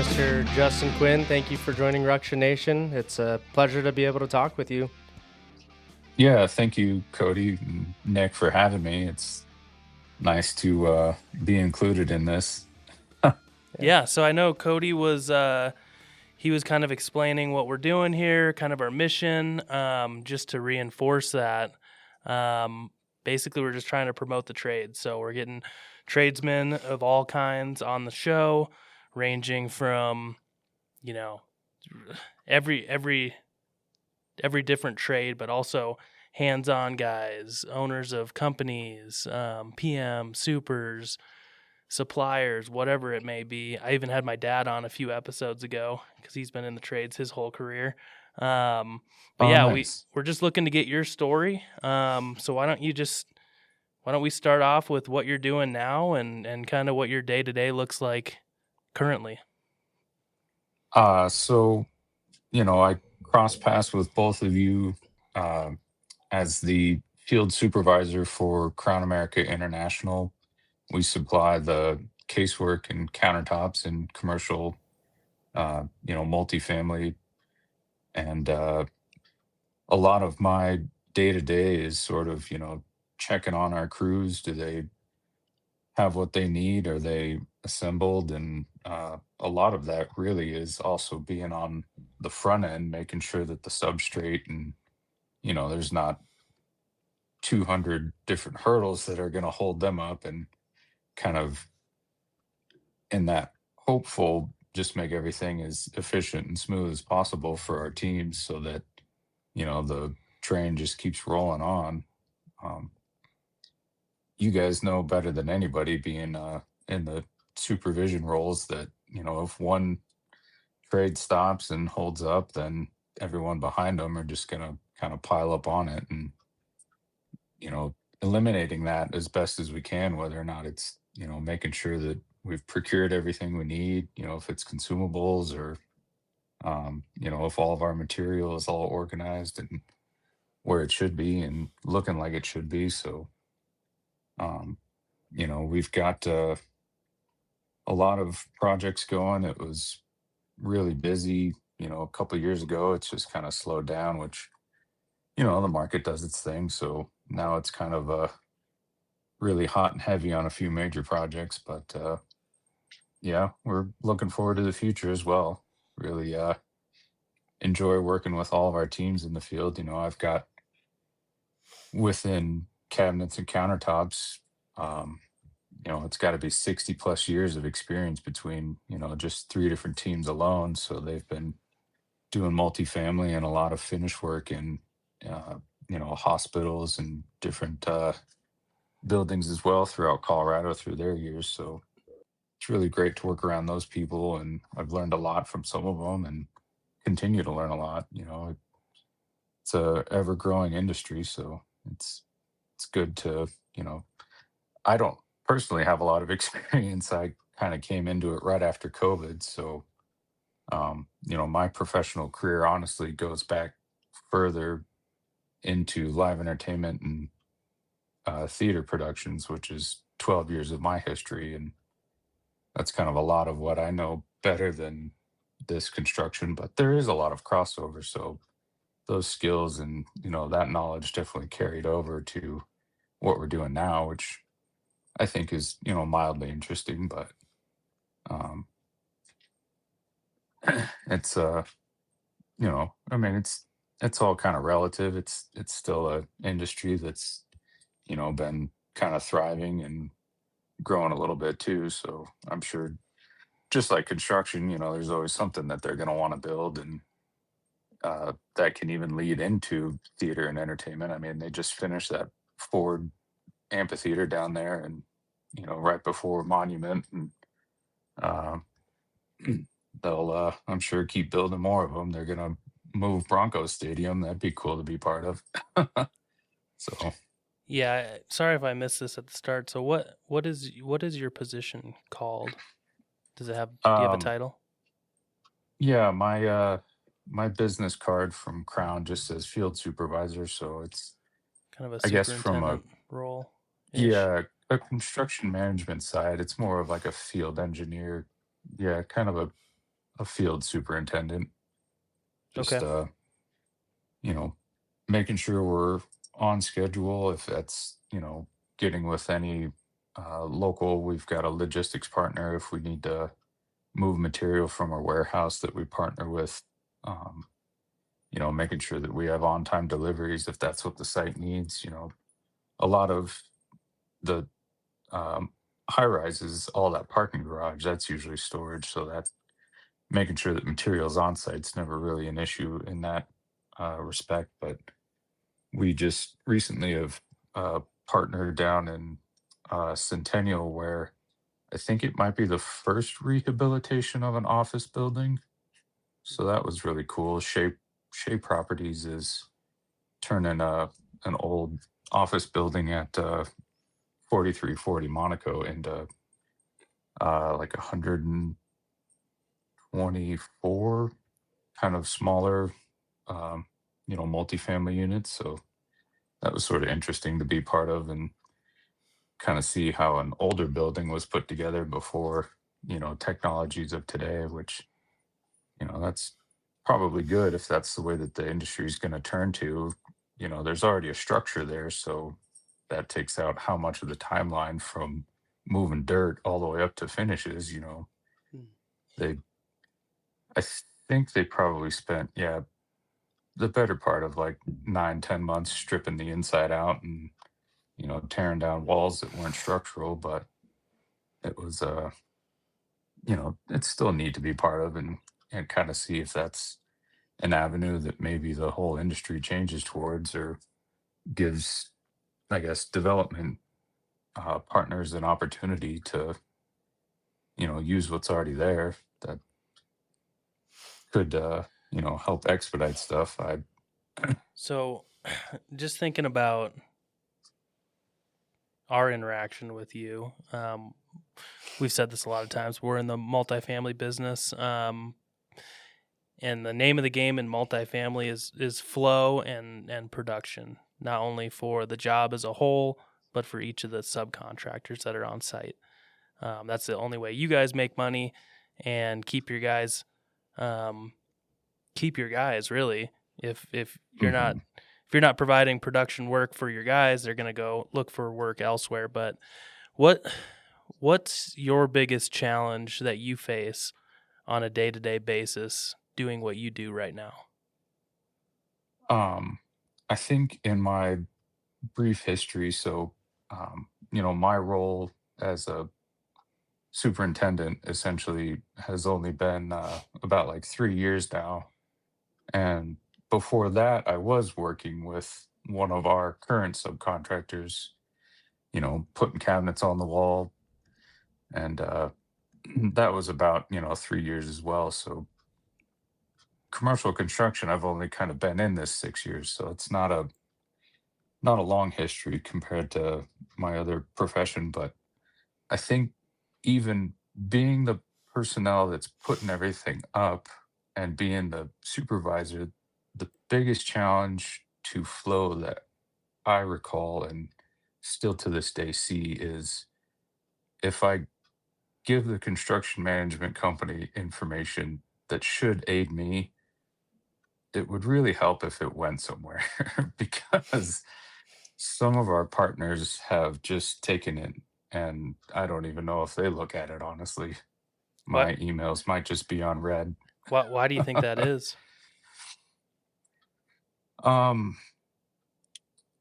Mr. Justin Quinn. Thank you for joining Ruction Nation. It's a pleasure to be able to talk with you. Yeah, thank you, Cody and Nick, for having me. It's nice to be included in this. Yeah, so I know Cody was he was kind of explaining what we're doing here, kind of our mission, just to reinforce that. Basically, we're just trying to promote the trade. So we're getting tradesmen of all kinds on the show, ranging from, you know, every different trade, but also hands-on guys, owners of companies, PM, supers, suppliers, whatever it may be. I even had my dad on a few episodes ago because he's been in the trades his whole career. But Oh, yeah, nice. we're just looking to get your story. So why don't we start off with what you're doing now and kind of what your day to day looks like currently? So, I cross paths with both of you uh, as the field supervisor for Crown America International. We supply the casework and countertops and commercial, multifamily. And a lot of my day to day is sort of, checking on our crews. Do they have what they need? Are they assembled? And a lot of that really is also being on the front end, making sure that the substrate and, there's not 200 different hurdles that are going to hold them up, and kind of in that hopeful, just make everything as efficient and smooth as possible for our teams so that, the train just keeps rolling on. Um, you guys know better than anybody, being in the supervision roles, that if one trade stops and holds up, then everyone behind them are just going to kind of pile up on it, and eliminating that as best as we can, whether or not it's making sure that we've procured everything we need, if it's consumables, or if all of our material is all organized and where it should be and looking like it should be. So um, we've got a lot of projects going. It was really busy, a couple of years ago. It's just kind of slowed down, which, the market does its thing. So now it's kind of really hot and heavy on a few major projects. But yeah, we're looking forward to the future as well. Really enjoy working with all of our teams in the field. I've got, within cabinets and countertops, um, it's got to be 60 plus years of experience between, just three different teams alone. So they've been doing multifamily and a lot of finish work in, uh, hospitals and different buildings as well throughout Colorado through their years. So it's really great to work around those people. And I've learned a lot from some of them and continue to learn a lot. It's a ever growing industry. So it's good to, you know, I don't personally have a lot of experience. I kind of came into it right after COVID. So, my professional career honestly goes back further into live entertainment and theater productions, which is 12 years of my history. And that's kind of a lot of what I know better than this construction, but there is a lot of crossover. So those skills and, that knowledge definitely carried over to what we're doing now, which I think is, mildly interesting. But um, it's I mean, it's all kind of relative. It's still a industry that's, been kind of thriving and growing a little bit too. So I'm sure, just like construction, there's always something that they're going to want to build, and that can even lead into theater and entertainment. I mean, they just finished that Ford amphitheater down there, and right before Monument, and uh, they'll, I'm sure, keep building more of them. They're gonna move Broncos Stadium. That'd be cool to be part of. So, Yeah, sorry if I missed this at the start. So what is your position called? Do you have a um, title? yeah, my business card from Crown just says Field Supervisor. So it's, Kind of a I guess, from a, superintendent role ish. yeah, a construction management side. It's more of like a field engineer. Yeah, kind of a a field superintendent. Okay. Just you know, making sure we're on schedule. If that's, getting with any local, we've got a logistics partner. If we need to move material from our warehouse that we partner with, um, making sure that we have on time deliveries if that's what the site needs. A lot of the um, high rises, all that parking garage, that's usually storage. So that's making sure that materials on site's never really an issue in that respect. But we just recently have partnered down in Centennial, where I think it might be the first rehabilitation of an office building. So that was really cool. Shea Properties is turning an old office building at 4340 Monaco into like 124 kind of smaller, um, multifamily units. So that was sort of interesting to be part of and kind of see how an older building was put together before, technologies of today, which, that's probably good if that's the way that the industry is going to turn to. There's already a structure there. So that takes out how much of the timeline from moving dirt all the way up to finishes. Mm. They, I think they probably spent, yeah, the better part of like 9, 10 months stripping the inside out and, tearing down walls that weren't structural, but it was it still need to be part of and kind of see if that's an avenue that maybe the whole industry changes towards or gives, I guess, development partners an opportunity to, use what's already there that could, help expedite stuff. So, just thinking about our interaction with you, we've said this a lot of times. We're in the multifamily business, and the name of the game in multifamily is flow and production, not only for the job as a whole, but for each of the subcontractors that are on site. That's the only way you guys make money and keep your guys, really. If you're not Mhm. if you're not providing production work for your guys, they're gonna go look for work elsewhere. But what what's your biggest challenge that you face on a day-to-day basis doing what you do right now? um, I think in my brief history, so, my role as a superintendent essentially has only been about like 3 years now. And before that, I was working with one of our current subcontractors, putting cabinets on the wall. And that was about, 3 years as well. So commercial construction, I've only kind of been in this 6 years. So it's not a long history compared to my other profession. But I think even being the personnel that's putting everything up and being the supervisor, the biggest challenge to flow that I recall and still to this day see is if I give the construction management company information that should aid me, it would really help if it went somewhere because some of our partners have just taken it and I don't even know if they look at it honestly. What My emails might just be on red. why do you think that is? um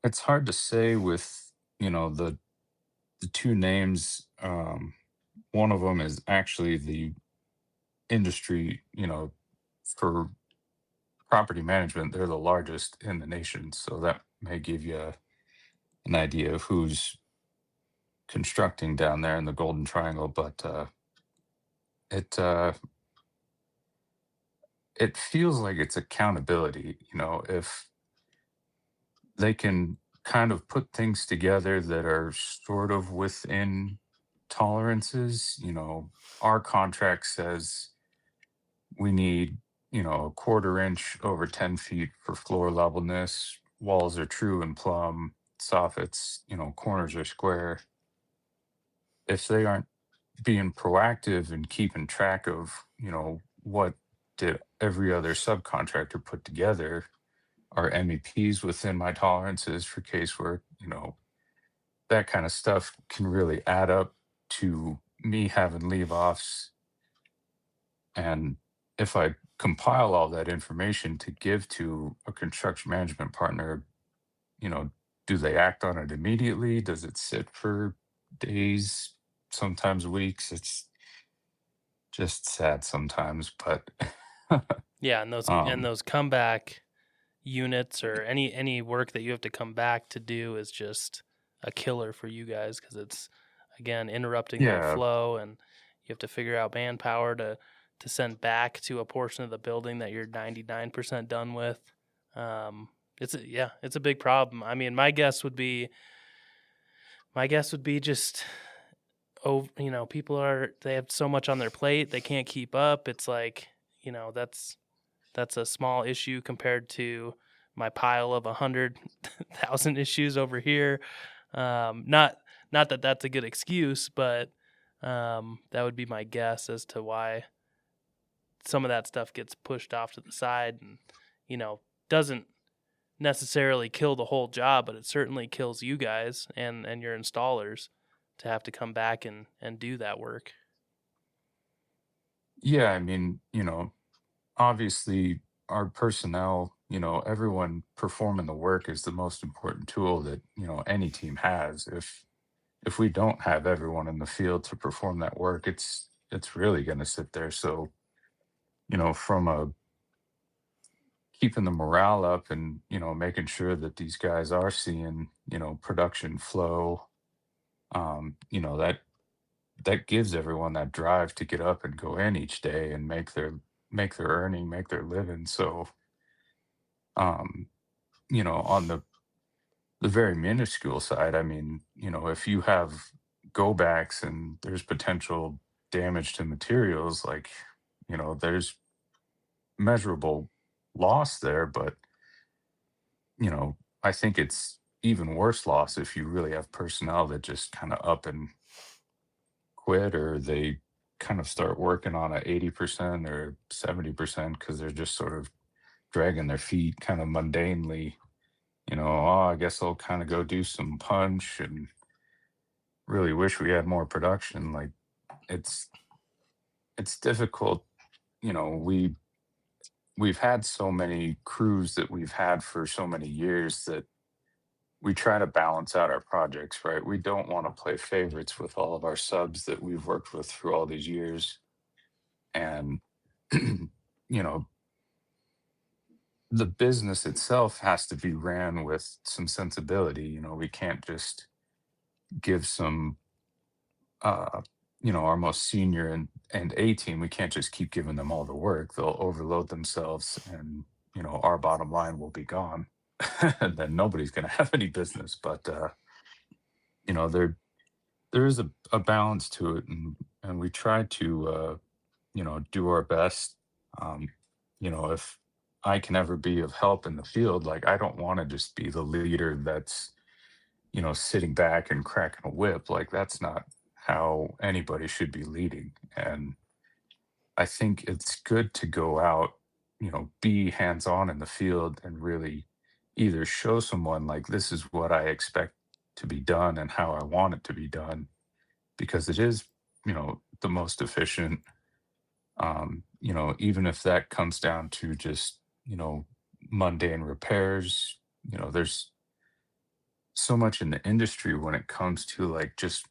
it's hard to say with, the two names. One of them is actually the industry, for property management. They're the largest in the nation, so that may give you an idea of who's constructing down there in the Golden Triangle. But it it feels like it's accountability. If they can kind of put things together that are sort of within tolerances. Our contract says we need, a quarter inch over 10 feet for floor levelness. Walls are true and plumb. Soffits, corners are square. If they aren't being proactive and keeping track of, what did every other subcontractor put together? Are MEPs within my tolerances for casework? That kind of stuff can really add up to me having leave offs. And if I compile all that information to give to a construction management partner, you know, do they act on it immediately? Does it sit for days, sometimes weeks? It's just sad sometimes, but Yeah, and um, those comeback units or any work that you have to come back to do is just a killer for you guys because it's again interrupting that yeah, flow, and you have to figure out manpower to send back to a portion of the building that you're 99% done with. Um, it's a big problem. I mean, my guess would be just people they have so much on their plate they can't keep up. It's like that's a small issue compared to my pile of 100,000 issues over here. Not that that's a good excuse, but that would be my guess as to why some of that stuff gets pushed off to the side and doesn't necessarily kill the whole job, but it certainly kills you guys and your installers to have to come back and do that work. yeah. I mean, obviously our personnel, everyone performing the work is the most important tool that, any team has. If we don't have everyone in the field to perform that work, it's really going to sit there. So, from a keeping the morale up and, making sure that these guys are seeing, production flow, that gives everyone that drive to get up and go in each day and make their earning, make their living. So, um, on the very minuscule side, I mean, if you have go backs and there's potential damage to materials, like, there's measurable loss there, but, I think it's even worse loss if you really have personnel that just kind of up and quit, or they kind of start working on a 80% or 70% because they're just sort of dragging their feet kind of mundanely, oh, I guess I'll kind of go do some punch and really wish we had more production. Like, it's it's difficult. We've had so many crews that we've had for so many years that we try to balance out our projects, right? We don't want to play favorites with all of our subs that we've worked with through all these years. And you know, the business itself has to be ran with some sensibility. We can't just give some uh our most senior and A team, we can't just keep giving them all the work. They'll overload themselves, and our bottom line will be gone. And then nobody's going to have any business. But there is a balance to it, and we try to do our best. um if I can ever be of help in the field, like, I don't want to just be the leader that's sitting back and cracking a whip. Like, that's not how anybody should be leading. And I think it's good to go out, be hands on in the field and really either show someone, like, this is what I expect to be done and how I want it to be done, because it is, the most efficient. Even if that comes down to just, mundane repairs, there's so much in the industry when it comes to, like, just,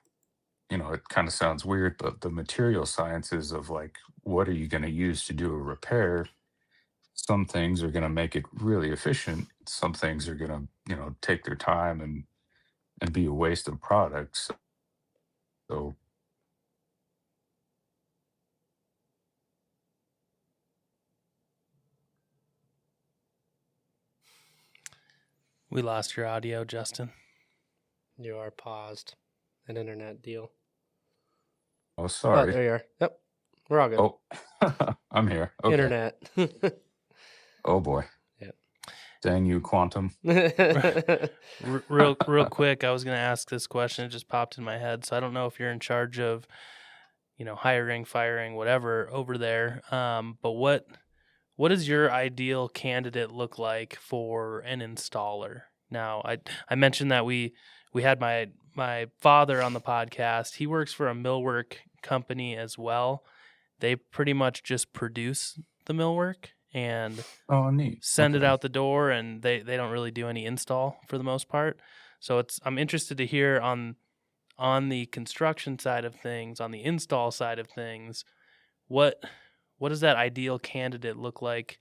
it kind of sounds weird, but the material sciences of, like, what are you going to use to do a repair? Some things are going to make it really efficient. Some things are going to, take their time and be a waste of products. So We lost your audio, Justin. You are paused. An internet deal. oh, Oh, sorry. there you are. Yep. We're all good. Oh, I'm here. Okay. Internet. Oh boy. Yep. Dang you, Quantum. Real quick, I was going to ask this question. It just popped in my head. So I don't know if you're in charge of, hiring, firing, whatever over there. But what does your ideal candidate look like for an installer? Now, I mentioned that we had my father on the podcast. He works for a millwork company as well. They pretty much just produce the millwork and Oh, neat. send it Okay. out the door, and they don't really do any install for the most part. So I'm interested to hear on the construction side of things, on the install side of things, what does that ideal candidate look like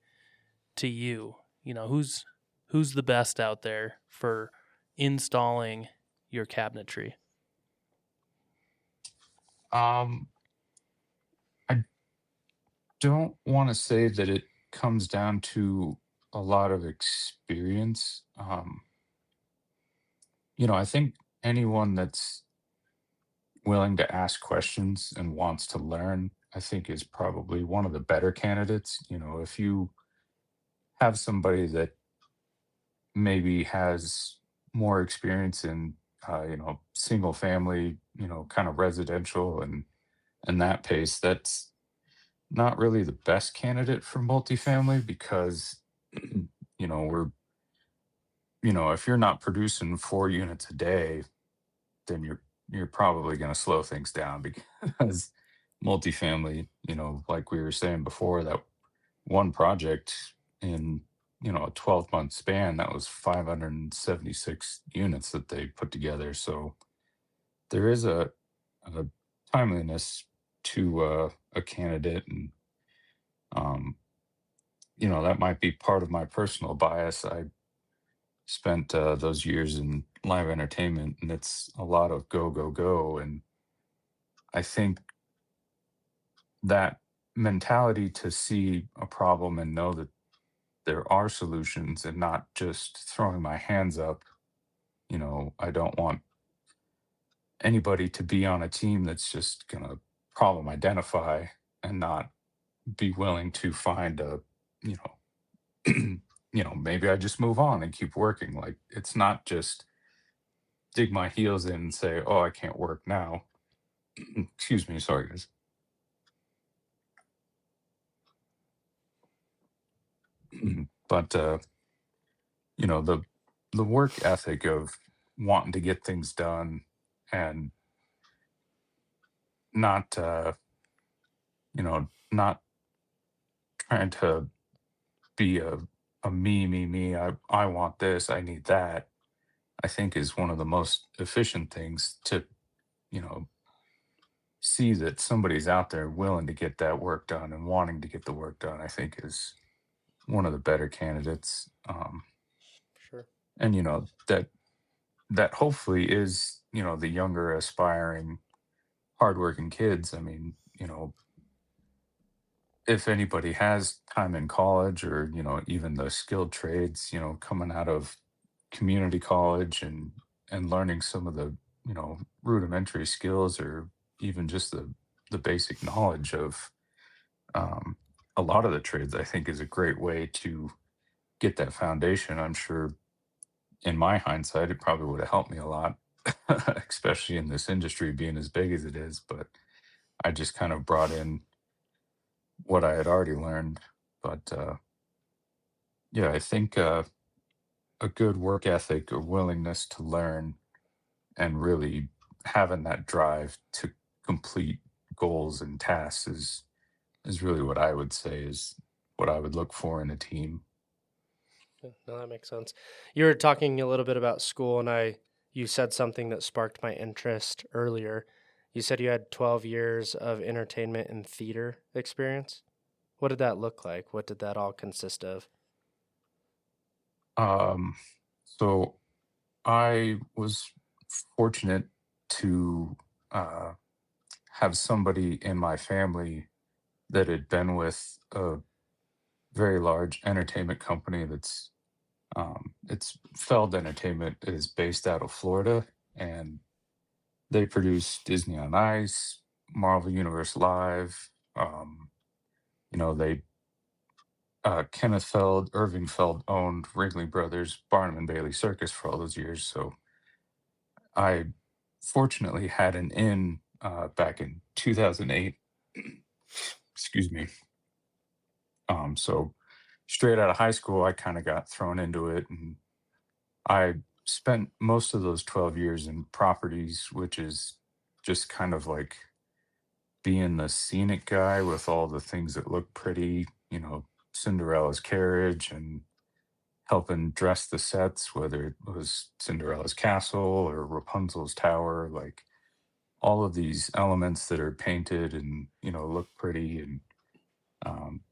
to you? Who's the best out there for installing your cabinetry? Um, I don't want to say that it comes down to a lot of experience. I think anyone that's willing to ask questions and wants to learn, I think is probably one of the better candidates. If you have somebody that maybe has more experience in, single family, kind of residential and that pace, that's not really the best candidate for multifamily because, we're, if you're not producing 4 units a day, then you're probably going to slow things down because multifamily, like we were saying before, that one project in a 12-month span, that was 576 units that they put together. So there is a timeliness to a candidate, and um, that might be part of my personal bias. I spent those years in live entertainment, and it's a lot of go go go, and I think that mentality to see a problem and know that there are solutions and not just throwing my hands up. I don't want anybody to be on a team that's just going to problem identify and not be willing to find a, you maybe I just move on and keep working. Like, it's not just dig my heels in and say, oh, I can't work now. Excuse me. Sorry, guys. But, the work ethic of wanting to get things done and not, not trying to be a me. I want this, I need that, I think is one of the most efficient things to, you know, see that somebody's out there willing to get that work done and wanting to get the work done, I think is one of the better candidates. Sure. And, that hopefully is, the younger, aspiring, hardworking kids. I mean, if anybody has time in college or, even the skilled trades, coming out of community college and learning some of the, rudimentary skills or even just the basic knowledge of um, a lot of the trades, I think is a great way to get that foundation. I'm sure in my hindsight, it probably would have helped me a lot, especially in this industry being as big as it is. But I just kind of brought in what I had already learned. But yeah, I think a good work ethic, a willingness to learn, and really having that drive to complete goals and tasks is really what I would say is what I would look for in a team. Yeah, no, that makes sense. You were talking a little bit about school, and you said something that sparked my interest earlier. You said you had 12 years of entertainment and theater experience. What did that look like? What did that all consist of? Um, so I was fortunate to uh, have somebody in my family that had been with a very large entertainment company it's Feld Entertainment is based out of Florida, and they produce Disney on Ice, Marvel Universe Live. They Kenneth Feld, Irving Feld owned Ringling Brothers, Barnum and Bailey Circus for all those years. So I fortunately had an in back in 2008 Excuse me. So straight out of high school, I kind of got thrown into it, and I spent most of those 12 years in properties, which is just kind of like being the scenic guy with all the things that look pretty, Cinderella's carriage, and helping dress the sets, whether it was Cinderella's castle or Rapunzel's tower, like all of these elements that are painted and, look pretty. And, um,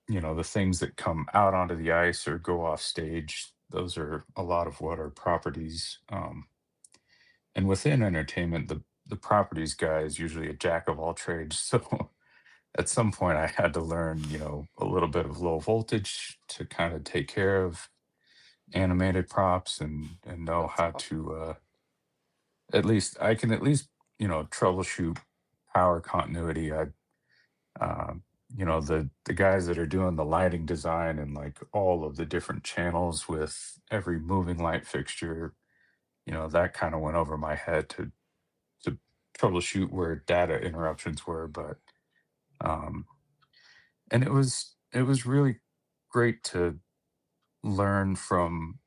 the things that come out onto the ice or go off stage, those are a lot of what are properties. And within entertainment, the properties guy is usually a jack of all trades. So at some point, I had to learn, a little bit of low voltage to kind of take care of animated props, and know That's how awesome. to at least troubleshoot power continuity. The guys that are doing the lighting design and like all of the different channels with every moving light fixture, that kind of went over my head to troubleshoot where data interruptions were. But um and it was really great to learn from,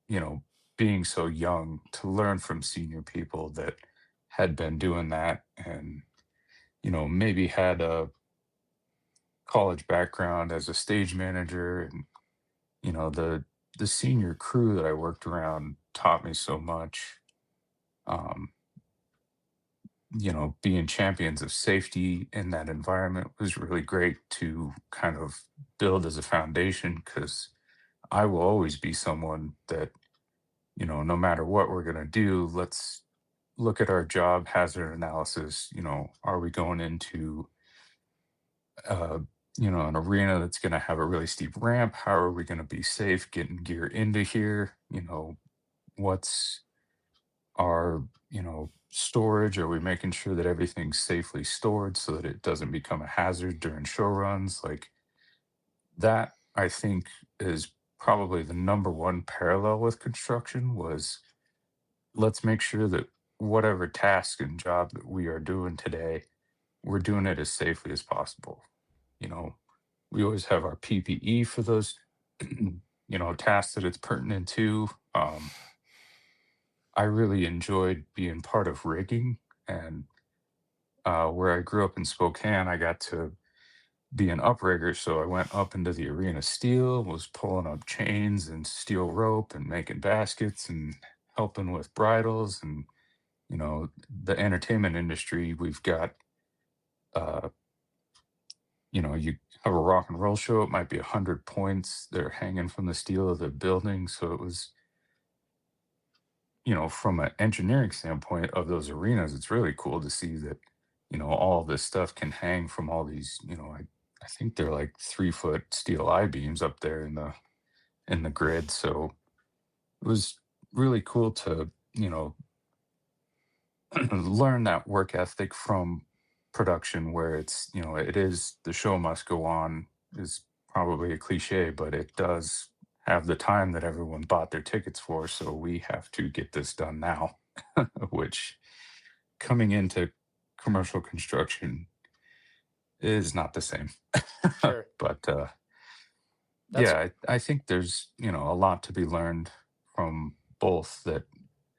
you know being so young, to learn from senior people that had been doing that, and maybe had a college background as a stage manager. And the senior crew that I worked around taught me so much. um Being champions of safety in that environment was really great to kind of build as a foundation, because I will always be someone that, no matter what we're going to do, let's look at our job hazard analysis. Are we going into, uh, an arena that's going to have a really steep ramp? How are we going to be safe getting gear into here? What's our, storage? Are we making sure that everything's safely stored so that it doesn't become a hazard during show runs? Like that, I think, is probably the number one parallel with construction. Was, let's make sure that whatever task and job that we are doing today, we're doing it as safely as possible. You know, we always have our PPE for those, tasks that it's pertinent to. I really enjoyed being part of rigging, and where I grew up in Spokane, I got to be an uprigger. So I went up into the arena steel, was pulling up chains and steel rope and making baskets and helping with bridles. And the entertainment industry, we've got, uh, you have a rock and roll show, it might be 100 points that are hanging from the steel of the building. So it was, from an engineering standpoint of those arenas, it's really cool to see that, all this stuff can hang from all these, I think they're like 3 foot steel I-beams up there in the grid. So it was really cool to, learn that work ethic from production, where it's, it is the show must go on, is probably a cliche, but it does have the time that everyone bought their tickets for. So we have to get this done now, which, coming into commercial construction, is not the same. Sure. But That's yeah, I think there's, a lot to be learned from both that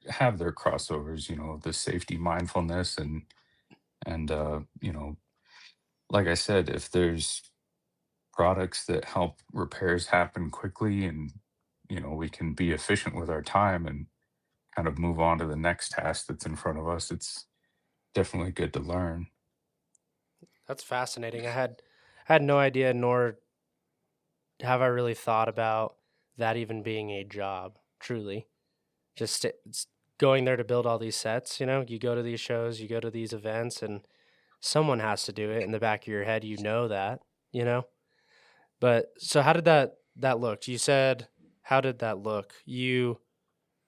have their crossovers, the safety mindfulness, and like I said, if there's products that help repairs happen quickly, and we can be efficient with our time and kind of move on to the next task that's in front of us, it's definitely good to learn. that's fascinating. I had no idea, nor have I really thought about that even being a job. Truly, just it's going there to build all these sets. You go to these shows, you go to these events, and someone has to do it. In the back of your head, you know that. You know. But so, how did that look? You said, how did that look? You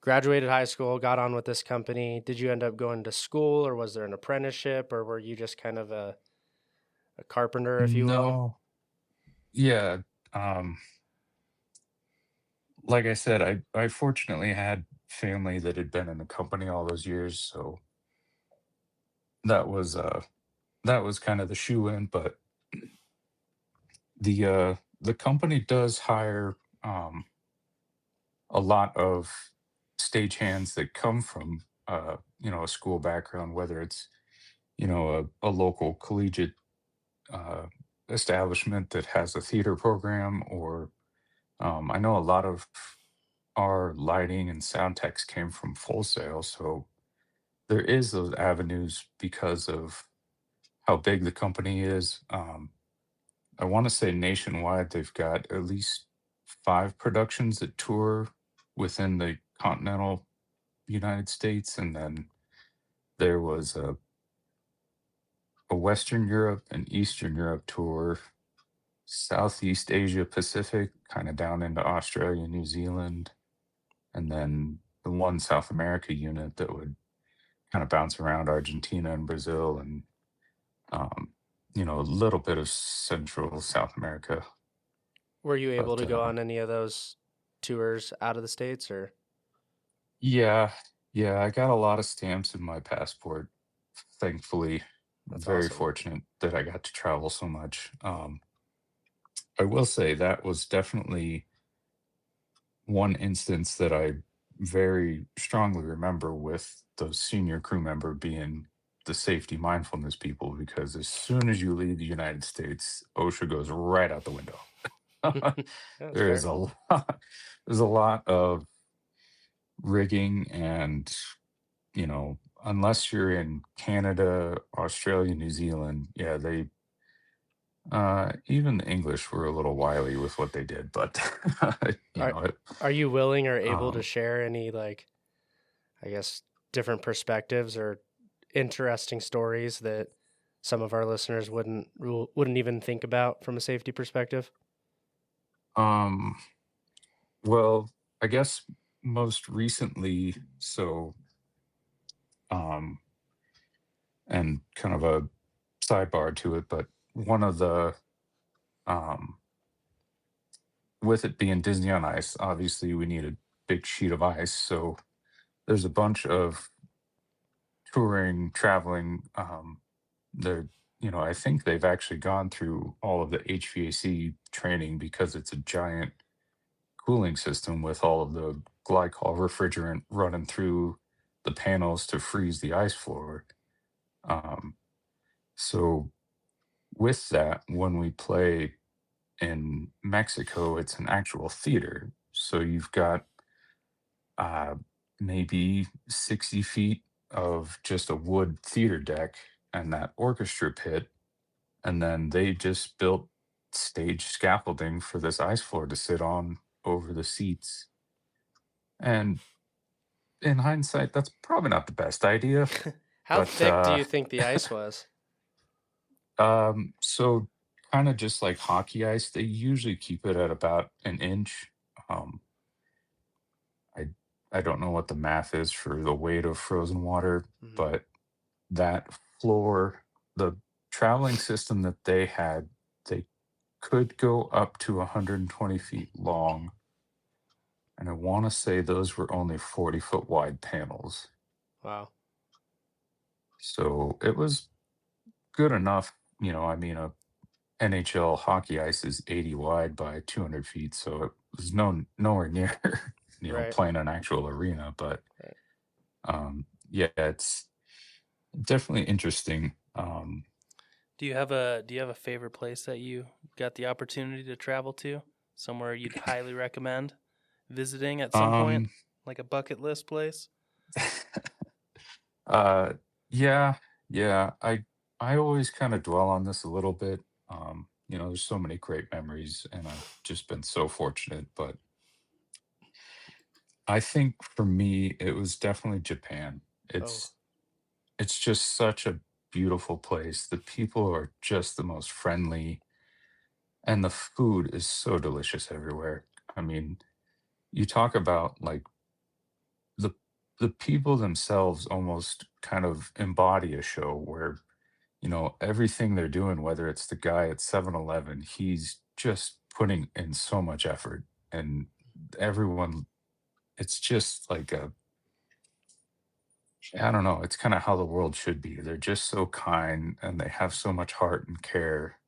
graduated high school, got on with this company. Did you end up going to school, or was there an apprenticeship, or were you just kind of a carpenter, if you will? No, yeah. Um, like I said, I fortunately had family that had been in the company all those years, so that was that was kind of the shoe in, but the company does hire a lot of stagehands that come from a school background, whether it's a local collegiate uh, establishment that has a theater program, or I know a lot of our lighting and sound techs came from Full Sail, so there is those avenues because of how big the company is. I want to say nationwide, they've got at least 5 productions that tour within the continental United States, and then there was a Western Europe and Eastern Europe tour, Southeast Asia Pacific, kind of down into Australia, New Zealand, and then the one South America unit that would kind of bounce around Argentina and Brazil, and um, a little bit of Central South America. Were you able But to go on any of those tours out of the States or? yeah, yeah, I got a lot of stamps in my passport. Thankfully, That's very awesome. fortunate that I got to travel so much. I will say that was definitely one instance that I very strongly remember, with the senior crew member being the safety mindfulness people, because as soon as you leave the United States, OSHA goes right out the window. Yeah, that's There is fair. a lot, there's a lot of rigging, and unless you're in Canada, Australia, New Zealand, yeah, they even the English were a little wily with what they did, but you Are know it. are you willing or able to Um, share any, like, I guess, different perspectives or interesting stories that some of our listeners wouldn't even think about from a safety perspective? um, well, I guess most recently, so um, and kind of a sidebar to it, but one of the um, with it being Disney on Ice, obviously we need a big sheet of ice, so there's a bunch of touring, traveling. They're, I think they've actually gone through all of the HVAC training, because it's a giant cooling system with all of the glycol refrigerant running through the panels to freeze the ice floor. Um, so, with that, when we play in Mexico, it's an actual theater. So, you've got uh, maybe 60 feet of just a wood theater deck and that orchestra pit. And then they just built stage scaffolding for this ice floor to sit on over the seats. And in hindsight, that's probably not the best idea. How But thick do you think the ice was? so kind of just like hockey ice, they usually keep it at about an inch. Um, I I don't know what the math is for the weight of frozen water, Mhm. but that floor, the traveling system that they had, they could go up to 120 feet long. And I want to say those were only 40-foot wide panels. Wow. So it was good enough. I mean, a NHL hockey ice is 80 wide by 200 feet. So it was nowhere near, Right. playing an actual arena. But Right. yeah, it's definitely interesting. Do you have a favorite place that you got the opportunity to travel to? Somewhere you'd highly recommend visiting at some point, Um, like a bucket list place? uh, yeah, yeah. I always kind of dwell on this a little bit. There's so many great memories, and I've just been so fortunate. But I think for me, it was definitely Japan. Oh, It's just such a beautiful place. The people are just the most friendly, and the food is so delicious everywhere. I mean, you talk about like the the people themselves almost kind of embody a show where everything they're doing, whether it's the guy at 7-Eleven, he's just putting in so much effort, and everyone, it's just like I don't know. It's kind of how the world should be. They're just so kind and they have so much heart and care.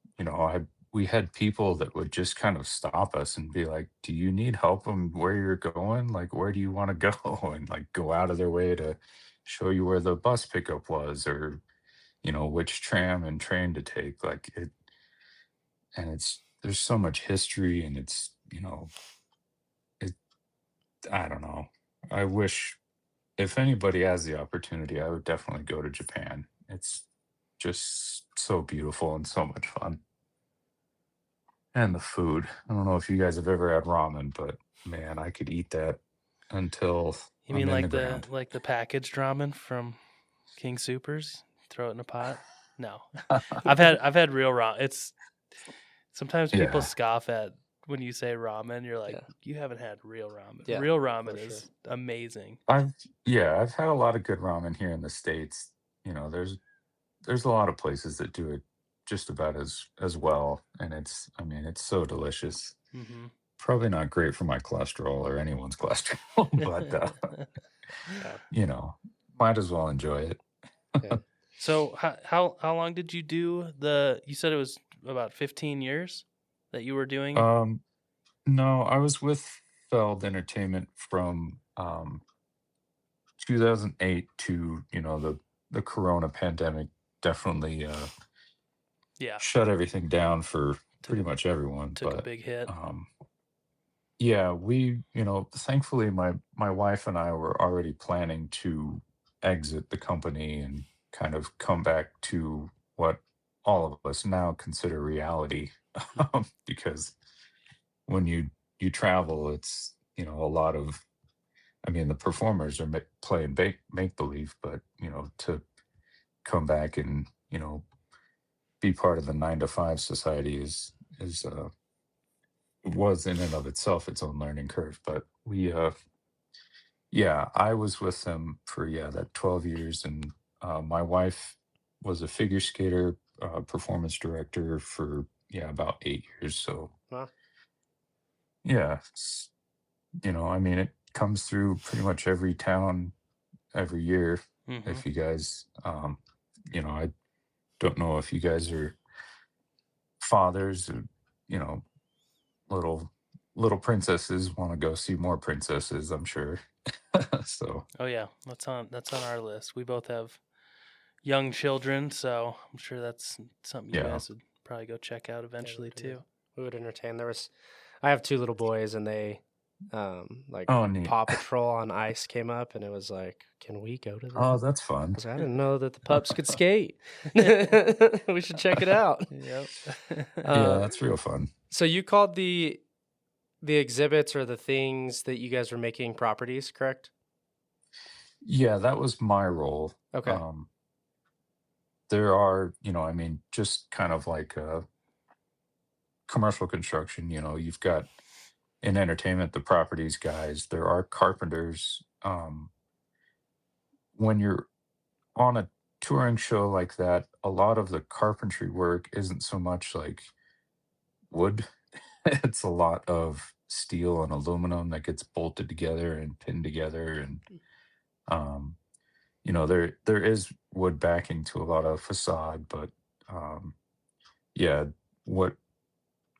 We had people that would just kind of stop us and be like, "Do you need help on where you're going? Like, where do you want to go?" And like go out of their way to show you where the bus pickup was, or which tram and train to take. Like it, and it's there's so much history, and it. I don't know. I wish if anybody has the opportunity, I would definitely go to Japan. It's just so beautiful and so much fun. And the food. I don't know if you guys have ever had ramen, but man, I could eat that until You I'm mean in the like the ground. packaged ramen from King Supers? Throw it in a pot? No. I've had real ramen. It's sometimes people Yeah. scoff at when you say ramen, you're like, Yeah. you haven't had real ramen. Yeah, Real for ramen sure. is amazing. I've had a lot of good ramen here in the States. There's a lot of places that do it just about as well. And it's so delicious. Hmm. Probably not great for my cholesterol or anyone's cholesterol, but Yeah. you know, might as well enjoy it. Yeah. So how long did you do you said it was about 15 years that you were doing it? Um, no, I was with Feld Entertainment from 2008 to, the Corona pandemic definitely Yeah. shut everything down for Took pretty much everyone. took a But big hit. um, yeah, thankfully my wife and I were already planning to exit the company and kind of come back to what all of us now consider reality. Because when you travel, it's, a lot of, I mean, the performers are playing make believe, but to come back and be part of the 9 to 5 society is was in and of itself its own learning curve. But yeah, I was with them for, that 12 years, and my wife was a figure skater, performance director for, about 8 years. So Wow. yeah, I mean, it comes through pretty much every town every year. Hmm. If you guys, I don't know if you guys are fathers, or you know, little little princesses want to go see more princesses, I'm sure. So Oh yeah, that's on our list. We both have young children, so I'm sure that's something you yeah. guys would probably go check out Yeah, eventually too. we would entertain. I have 2 little boys, and they, like, Oh, neat. Paw Patrol on Ice came up, and it was like, "Can we go to Oh, this?" that's I fun. was like, "I didn't know that the pups could skate. We should check it out." Yep. Yeah, Uh, that's real fun. so you called the exhibits or the things that you guys were making properties, correct? Yeah, that was my role. Okay. Um, there are, I mean, just kind of like commercial construction, you've got in entertainment, the properties guys, there are carpenters. When you're on a touring show like that, a lot of the carpentry work isn't so much like wood. It's a lot of steel and aluminum that gets bolted together and pinned together, and um, there is wood backing to a lot of facade, but um, yeah, what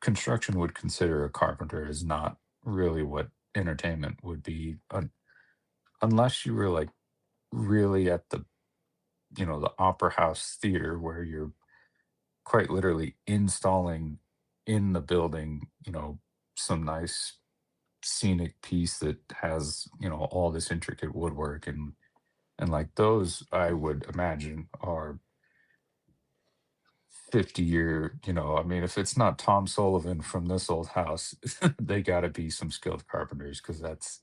construction would consider a carpenter is not really what entertainment would be, unless you were like really at the opera house theater where you're quite literally installing in the building, some nice scenic piece that has, all this intricate woodwork, and like those I would imagine are 50-year, I mean, if it's not Tom Sullivan from This Old House, they got to be some skilled carpenters, because that's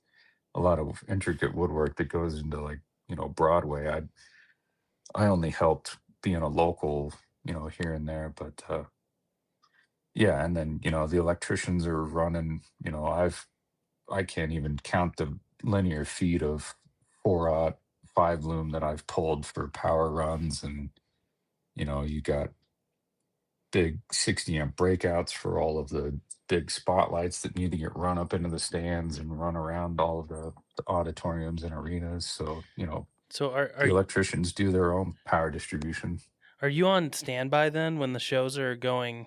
a lot of intricate woodwork that goes into, like, Broadway. I only helped being a local, here and there, but yeah, and then, the electricians are running, I can't even count the linear feet of 4/0 5 loom that I've pulled for power runs, and you got big 60 amp breakouts for all of the big spotlights that need to get run up into the stands and run around all of the auditoriums and arenas. So So The electricians do their own power distribution. are you on standby then when the shows are going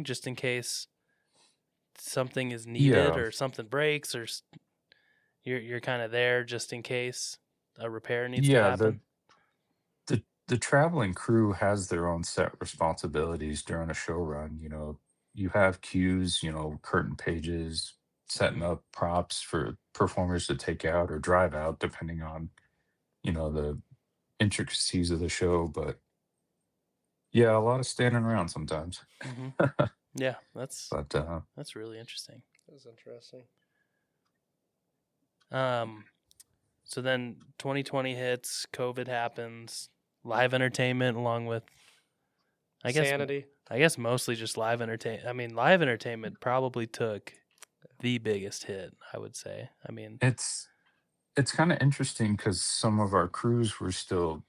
just in case something is needed Yeah, or something breaks, or you're kind of there just in case a repair needs to yeah. happen? The traveling crew has their own set responsibilities during a show run. You have cues, curtain pages, setting Mhm. up props for performers to take out or drive out, depending on the intricacies of the show. But yeah, a lot of standing around sometimes. Mhm. Yeah, that's But that's really interesting. That's interesting. Um so then 2020 hits, COVID happens, live entertainment along with I guess Sanity. I guess mostly just live entertainment. I mean, live entertainment probably took the biggest hit, I would say. I mean, it's kind of interesting because some of our crews were still,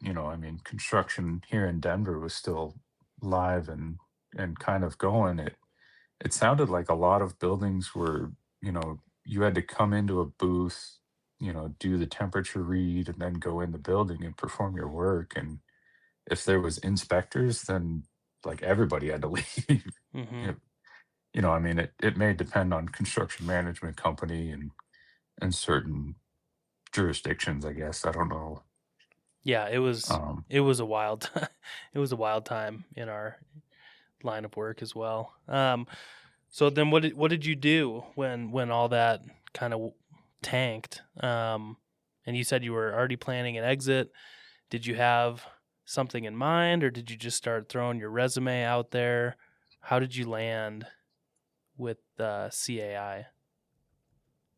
construction here in Denver was still live and kind of going. It sounded like a lot of buildings were, you had to come into a booth, do the temperature read, and then go in the building and perform your work. And if there was inspectors, then like everybody had to leave. mhm. It, it may depend on construction management company and certain jurisdictions, I guess. I don't know. Yeah, it was Um, it was a wild it was a wild time in our line of work as well. So then what did you do when all that kind of tanked? And you said you were already planning an exit. Did you have something in mind, or did you just start throwing your resume out there? How did you land with CAI?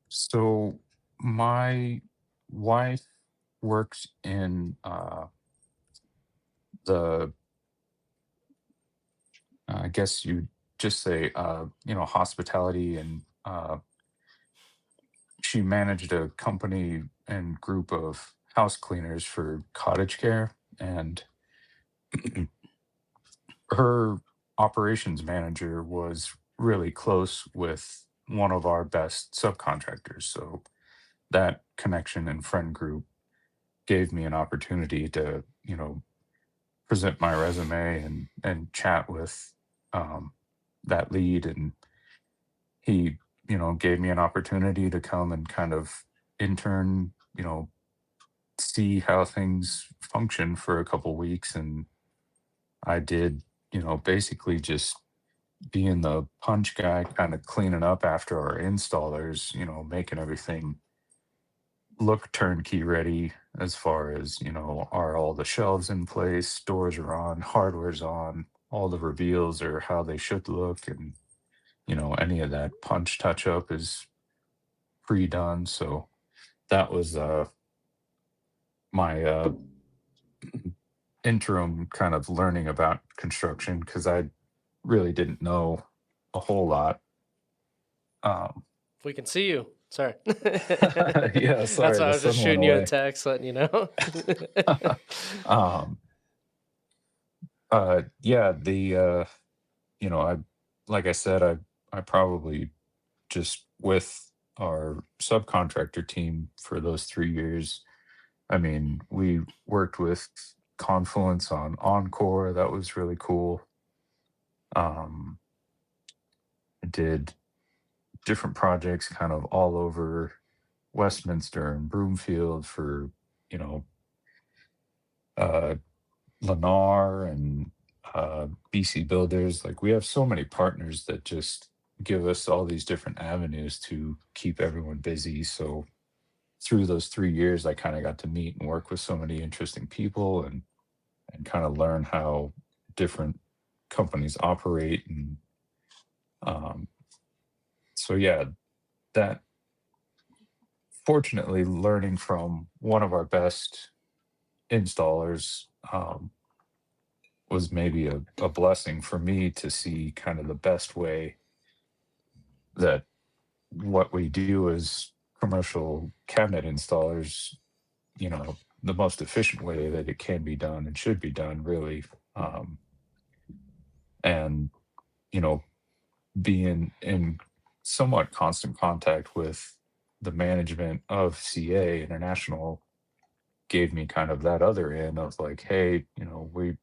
so my wife works in the I guess you just say hospitality, and she managed a company and group of house cleaners for cottage care, and her operations manager was really close with one of our best subcontractors. So that connection and friend group gave me an opportunity to, present my resume and chat with that lead, and he, gave me an opportunity to come and kind of intern, see how things function for a couple weeks. And I did, basically just being the punch guy, kind of cleaning up after our installers, making everything look turnkey ready, as far as, are all the shelves in place, doors are on, hardware's on, all the reveals are how they should look, and, any of that punch touch up is pre-done. So that was my interim kind of learning about construction, because I really didn't know a whole lot. Um, We can see you. Sorry. yeah, That's sorry, why I the was just sun went shooting you a away. text, letting you know. um, yeah, I like I said, I probably just with our subcontractor team for those 3 years. I mean, we worked with Confluence on Encore. That was really cool. Um, I did different projects kind of all over Westminster and Broomfield for, you know, uh, Lennar and BC Builders. Like, we have so many partners that just give us all these different avenues to keep everyone busy. So through those 3 years, I kind of got to meet and work with so many interesting people, and kind of learn how different companies operate. And um, so yeah, that fortunately learning from one of our best installers was maybe a blessing for me to see kind of the best way that what we do as commercial cabinet installers, the most efficient way that it can be done and should be done, really. Um, and, you know, being in somewhat constant contact with the management of CA International, gave me kind of that other end of like, hey, we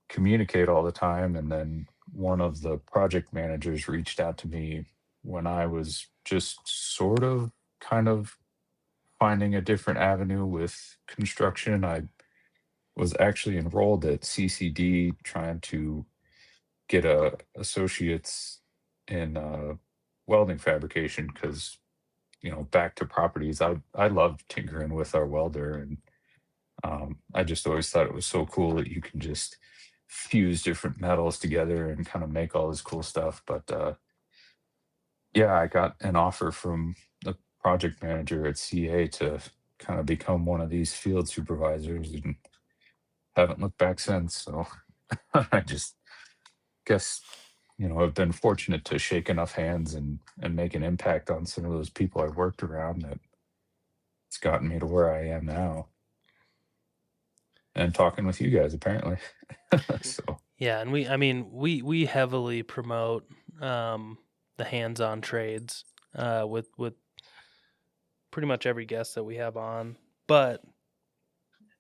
communicate all the time. And then one of the project managers reached out to me when I was just sort of kind of finding a different avenue with construction. I was actually enrolled at CCD trying to get a associates in welding fabrication because back to properties. I loved tinkering with our welder, and I just always thought it was so cool that you can just fuse different metals together and kind of make all this cool stuff. But yeah, I got an offer from the project manager at CA to kind of become one of these field supervisors, and haven't looked back since. So I just guess I've been fortunate to shake enough hands and make an impact on some of those people I worked around that it's gotten me to where I am now. And talking with you guys, apparently. So Yeah, and we heavily promote the hands-on trades with pretty much every guest that we have on. But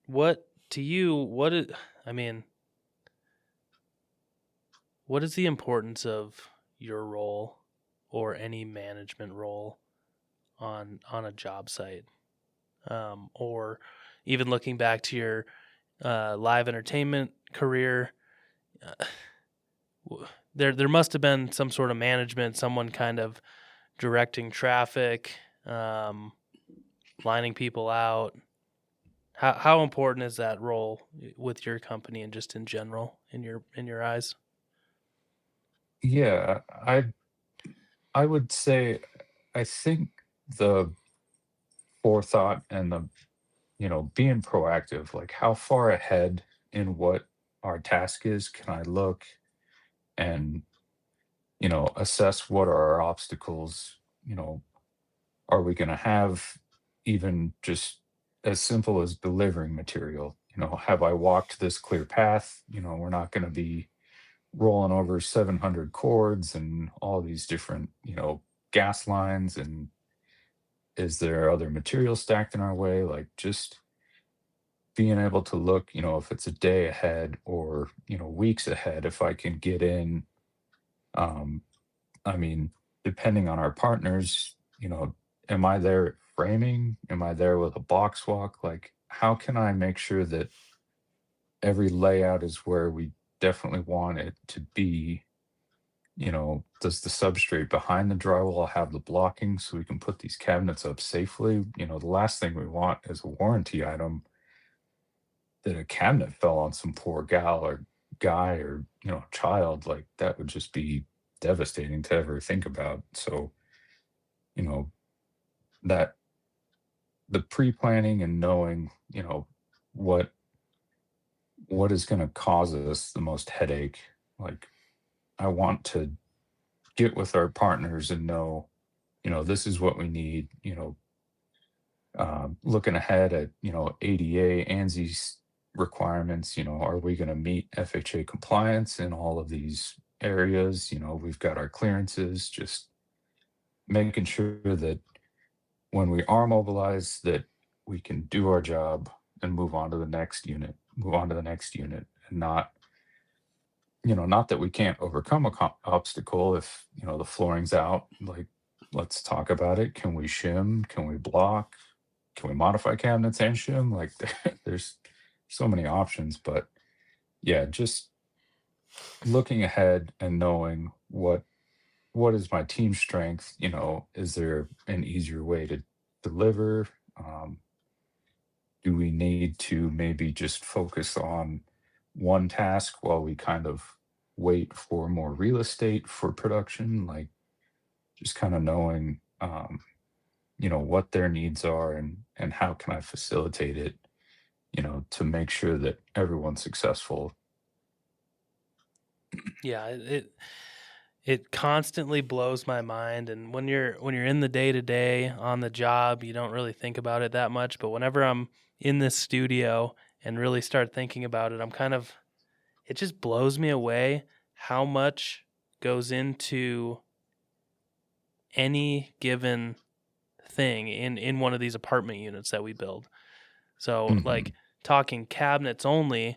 what to you? What is the importance of your role or any management role on a job site, or even looking back to your live entertainment career? There must have been some sort of management, someone kind of directing traffic, lining people out. How important is that role with your company and just in general in your eyes? yeah, I would say I think the forethought and the being proactive, like how far ahead in what our task is can I look and assess what are our obstacles. Are we going to have even just as simple as delivering material? Have I walked this clear path? We're not going to be rolling over 700 cords and all these different gas lines. And is there other material stacked in our way? Like, just being able to look, if it's a day ahead or weeks ahead, if I can get in. um I mean, depending on our partners, am I there at framing? Am I there with a box walk? Like, how can I make sure that every layout is where we definitely want it to be? Does the substrate behind the drywall have the blocking so we can put these cabinets up safely? The last thing we want is a warranty item that a cabinet fell on some poor gal or guy or child. Like, that would just be devastating to ever think about. So you know that the pre-planning and knowing what what is going to cause us the most headache. Like, I want to get with our partners and know this is what we need. Looking ahead at ADA, ANSI's requirements. Are we going to meet FHA compliance in all of these areas? We've got our clearances. Just making sure that when we are mobilized, that we can do our job and move on to the next unit, and not that we can't overcome a obstacle if the flooring's out. Like, let's talk about it. Can we shim? Can we block? Can we modify cabinets and shim? Like, there's so many options. But yeah, just looking ahead and knowing what is my team strength. Is there an easier way to deliver? um, do we need to maybe just focus on one task while we kind of wait for more real estate for production? Like, just kind of knowing what their needs are, and how can I facilitate it to make sure that everyone's successful. Yeah, it constantly blows my mind, and when you're in the day to day on the job, you don't really think about it that much. But whenever I'm in this studio and really start thinking about it, it just blows me away how much goes into any given thing in one of these apartment units that we build. So Hmm. like talking cabinets only,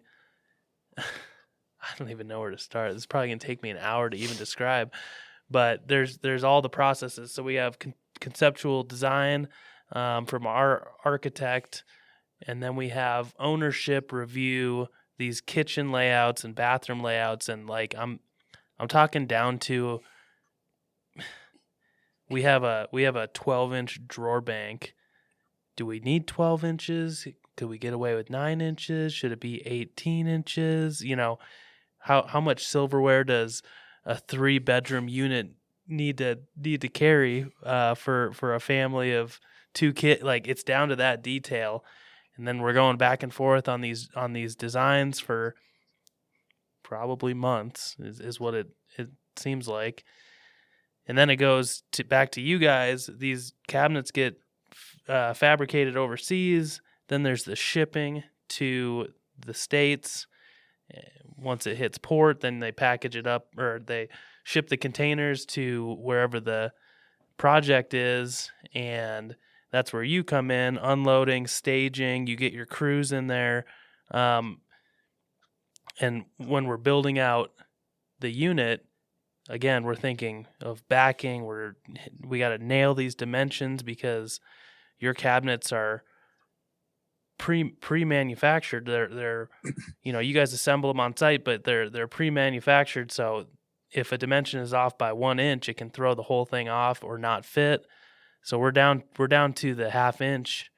I don't even know where to start. This is probably gonna take me an hour to even describe. But there's all the processes. So we have conceptual design from our architect, and then we have ownership review these kitchen layouts and bathroom layouts, and like I'm talking down to we have a 12-inch drawer bank. Do we need 12 inches? Could we get away with 9 inches? Should it be 18 inches? You know, how much silverware does a 3-bedroom unit need to carry for a family of 2 kids? Like, it's down to that detail. And then we're going back and forth on these designs for probably months is what it seems like. And then it goes back to you guys. These cabinets get fabricated overseas. Then there's the shipping to the States. Once it hits port, then they package it up, or they ship the containers to wherever the project is. And that's where you come in, unloading, staging. You get your crews in there. And when we're building out the unit, again, we're thinking of backing. We got to nail these dimensions because your cabinets are pre-manufactured. They're you guys assemble them on site, but they're pre-manufactured. So if a dimension is off by 1 inch, it can throw the whole thing off or not fit. So we're down to the 1/2 inch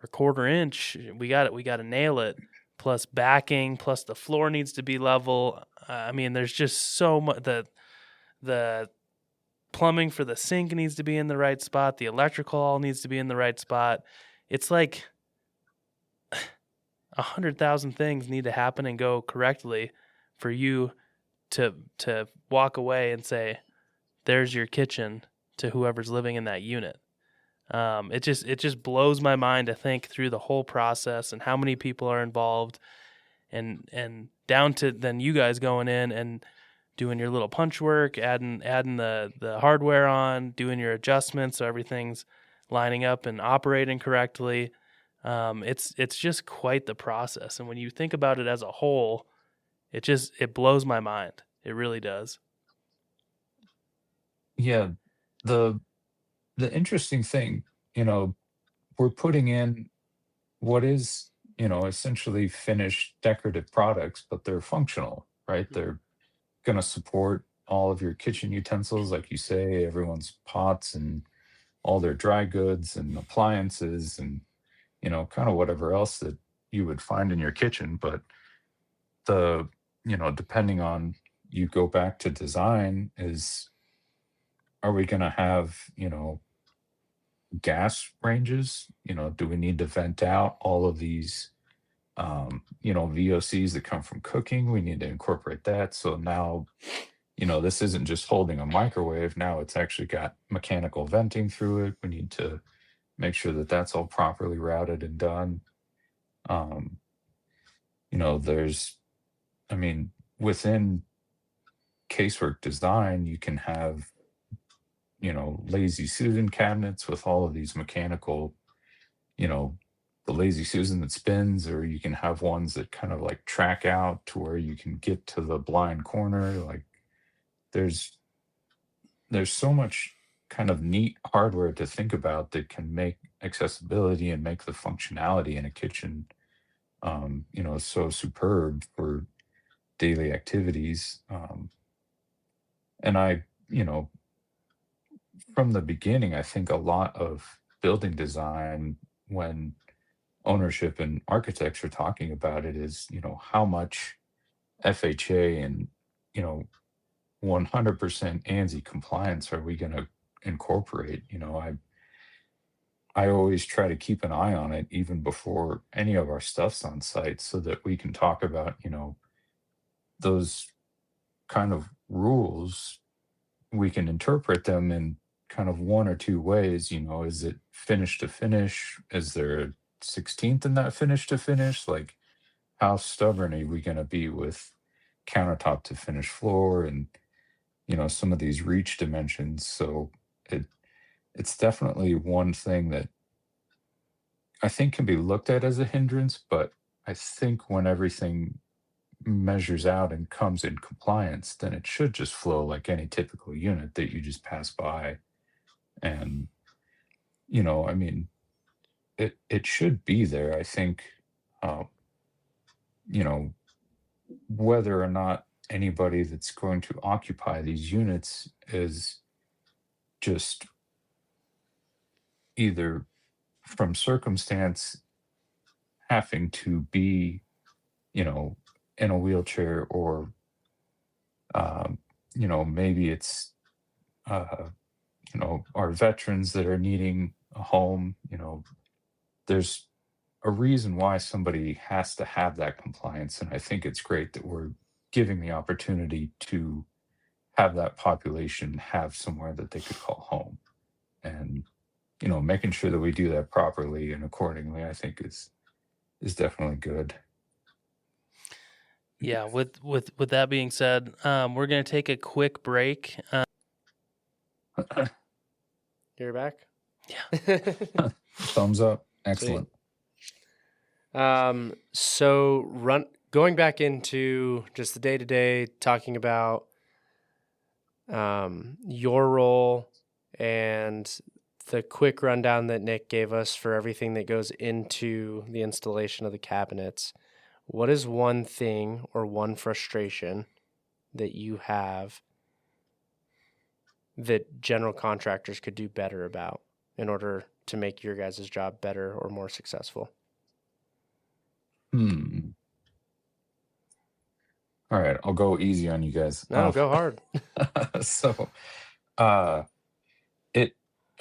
or 1/4 inch. We got to nail it. Plus backing, plus the floor needs to be level. I mean, there's just so much. The plumbing for the sink needs to be in the right spot. The electrical all needs to be in the right spot. It's like 100,000 things need to happen and go correctly for you to walk away and say, "There's your kitchen" to whoever's living in that unit. It just blows my mind to think through the whole process and how many people are involved, and down to then you guys going in and doing your little punch work, adding the hardware on, doing your adjustments so everything's lining up and operating correctly. It's just quite the process, and when you think about it as a whole, it blows my mind. It really does. Yeah, the the interesting thing, you know, we're putting in what is, essentially finished decorative products, but they're functional, right? Mhm. They're going to support all of your kitchen utensils, like you say, everyone's pots and all their dry goods and appliances and, kind of whatever else that you would find in your kitchen. But the, depending on you go back to design is, are we going to have, gas ranges? Do we need to vent out all of these VOCs that come from cooking? We need to incorporate that. So now, this isn't just holding a microwave. Now it's actually got mechanical venting through it. We need to make sure that that's all properly routed and done. Um, there's, I mean, within casework design, you can have, lazy Susan cabinets with all of these mechanical, you know, the lazy Susan that spins, or you can have ones that kind of like track out to where you can get to the blind corner. Like there's there's so much kind of neat hardware to think about that can make accessibility and make the functionality in a kitchen so superb for daily activities. And I, from the beginning, I think a lot of building design, when ownership and architects are talking about it, is, how much FHA and, you know, 100% ANSI compliance are we going to incorporate? I always try to keep an eye on it even before any of our stuff's on site so that we can talk about, those kind of rules. We can interpret them in kind of one or two ways. Is it finish to finish? Is there a 16th in that finish to finish? Like, how stubborn are we going to be with countertop to finish floor and, some of these reach dimensions? So it's definitely one thing that I think can be looked at as a hindrance, but I think when everything measures out and comes in compliance, then it should just flow like any typical unit that you just pass by. And, I mean, it should be there. I think, uh, you know, whether or not anybody that's going to occupy these units is just either from circumstance having to be, you know, in a wheelchair, or, um, maybe it's, uh, our veterans that are needing a home. There's a reason why somebody has to have that compliance. And I think it's great that we're giving the opportunity to have that population have somewhere that they could call home. And, making sure that we do that properly and accordingly, I think is definitely good. Yeah, with that being said, we're gonna take a quick break. You're back? Yeah. Thumbs up. Sweet. Excellent. So going back into just the day-to-day, talking about your role and the quick rundown that Nick gave us for everything that goes into the installation of the cabinets. What is one thing or one frustration that you have that general contractors could do better about in order to make your guys' job better or more successful? All right, I'll go easy on you guys. No, go hard. So,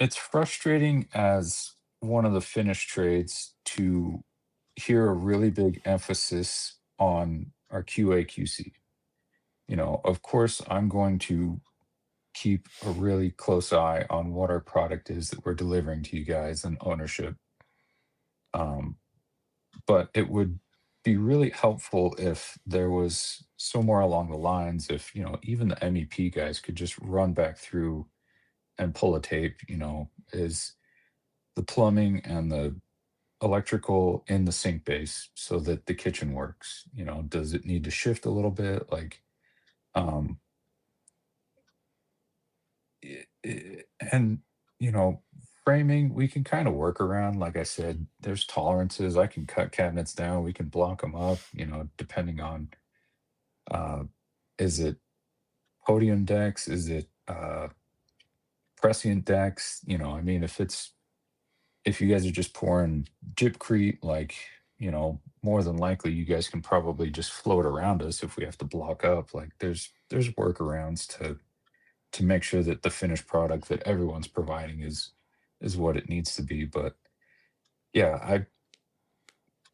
it's frustrating as one of the finished trades to hear a really big emphasis on our QA QC. Of course, I'm going to keep a really close eye on what our product is that we're delivering to you guys and ownership. But it would be really helpful if there was somewhere along the lines, if, even the MEP guys could just run back through and pull a tape. Is the plumbing and the electrical in the sink base so that the kitchen works? Does it need to shift a little bit? Like, um, and, framing, we can kind of work around. Like I said, there's tolerances. I can cut cabinets down. We can block them up, depending on, uh, is it podium decks? Is it, prescient decks? I mean, if you guys are just pouring gypcrete, like, more than likely you guys can probably just float around us if we have to block up. Like, there's workarounds to make sure that the finished product that everyone's providing is what it needs to be. But yeah,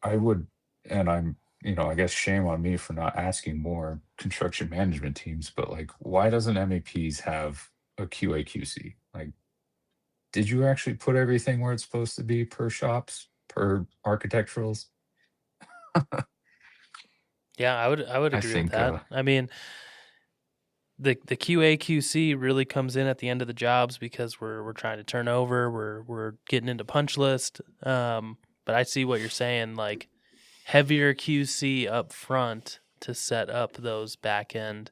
I would, and I'm, I guess shame on me for not asking more construction management teams, but like, why doesn't MEPs have a QA QC? Like, did you actually put everything where it's supposed to be per shops, per architecturals? Yeah, I would I agree with think, that. I mean, the QA QC really comes in at the end of the jobs because we're trying to turn over, we're getting into punch list. But I see what you're saying, like heavier QC up front to set up those back end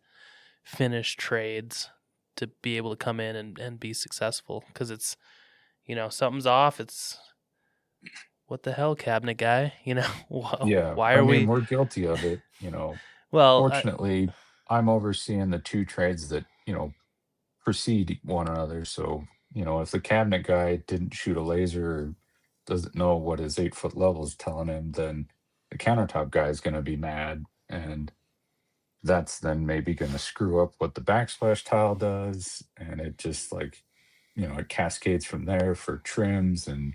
finished trades to be able to come in and be successful, because it's, something's off. It's, what the hell, cabinet guy? yeah, Why I are mean, we? we're guilty of it. Well, Fortunately, I'm overseeing the two trades that, precede one another. So, if the cabinet guy didn't shoot a laser or doesn't know what his 8-foot level is telling him, then the countertop guy is going to be mad. And that's then maybe going to screw up what the backsplash tile does. And it just like, it cascades from there for trims and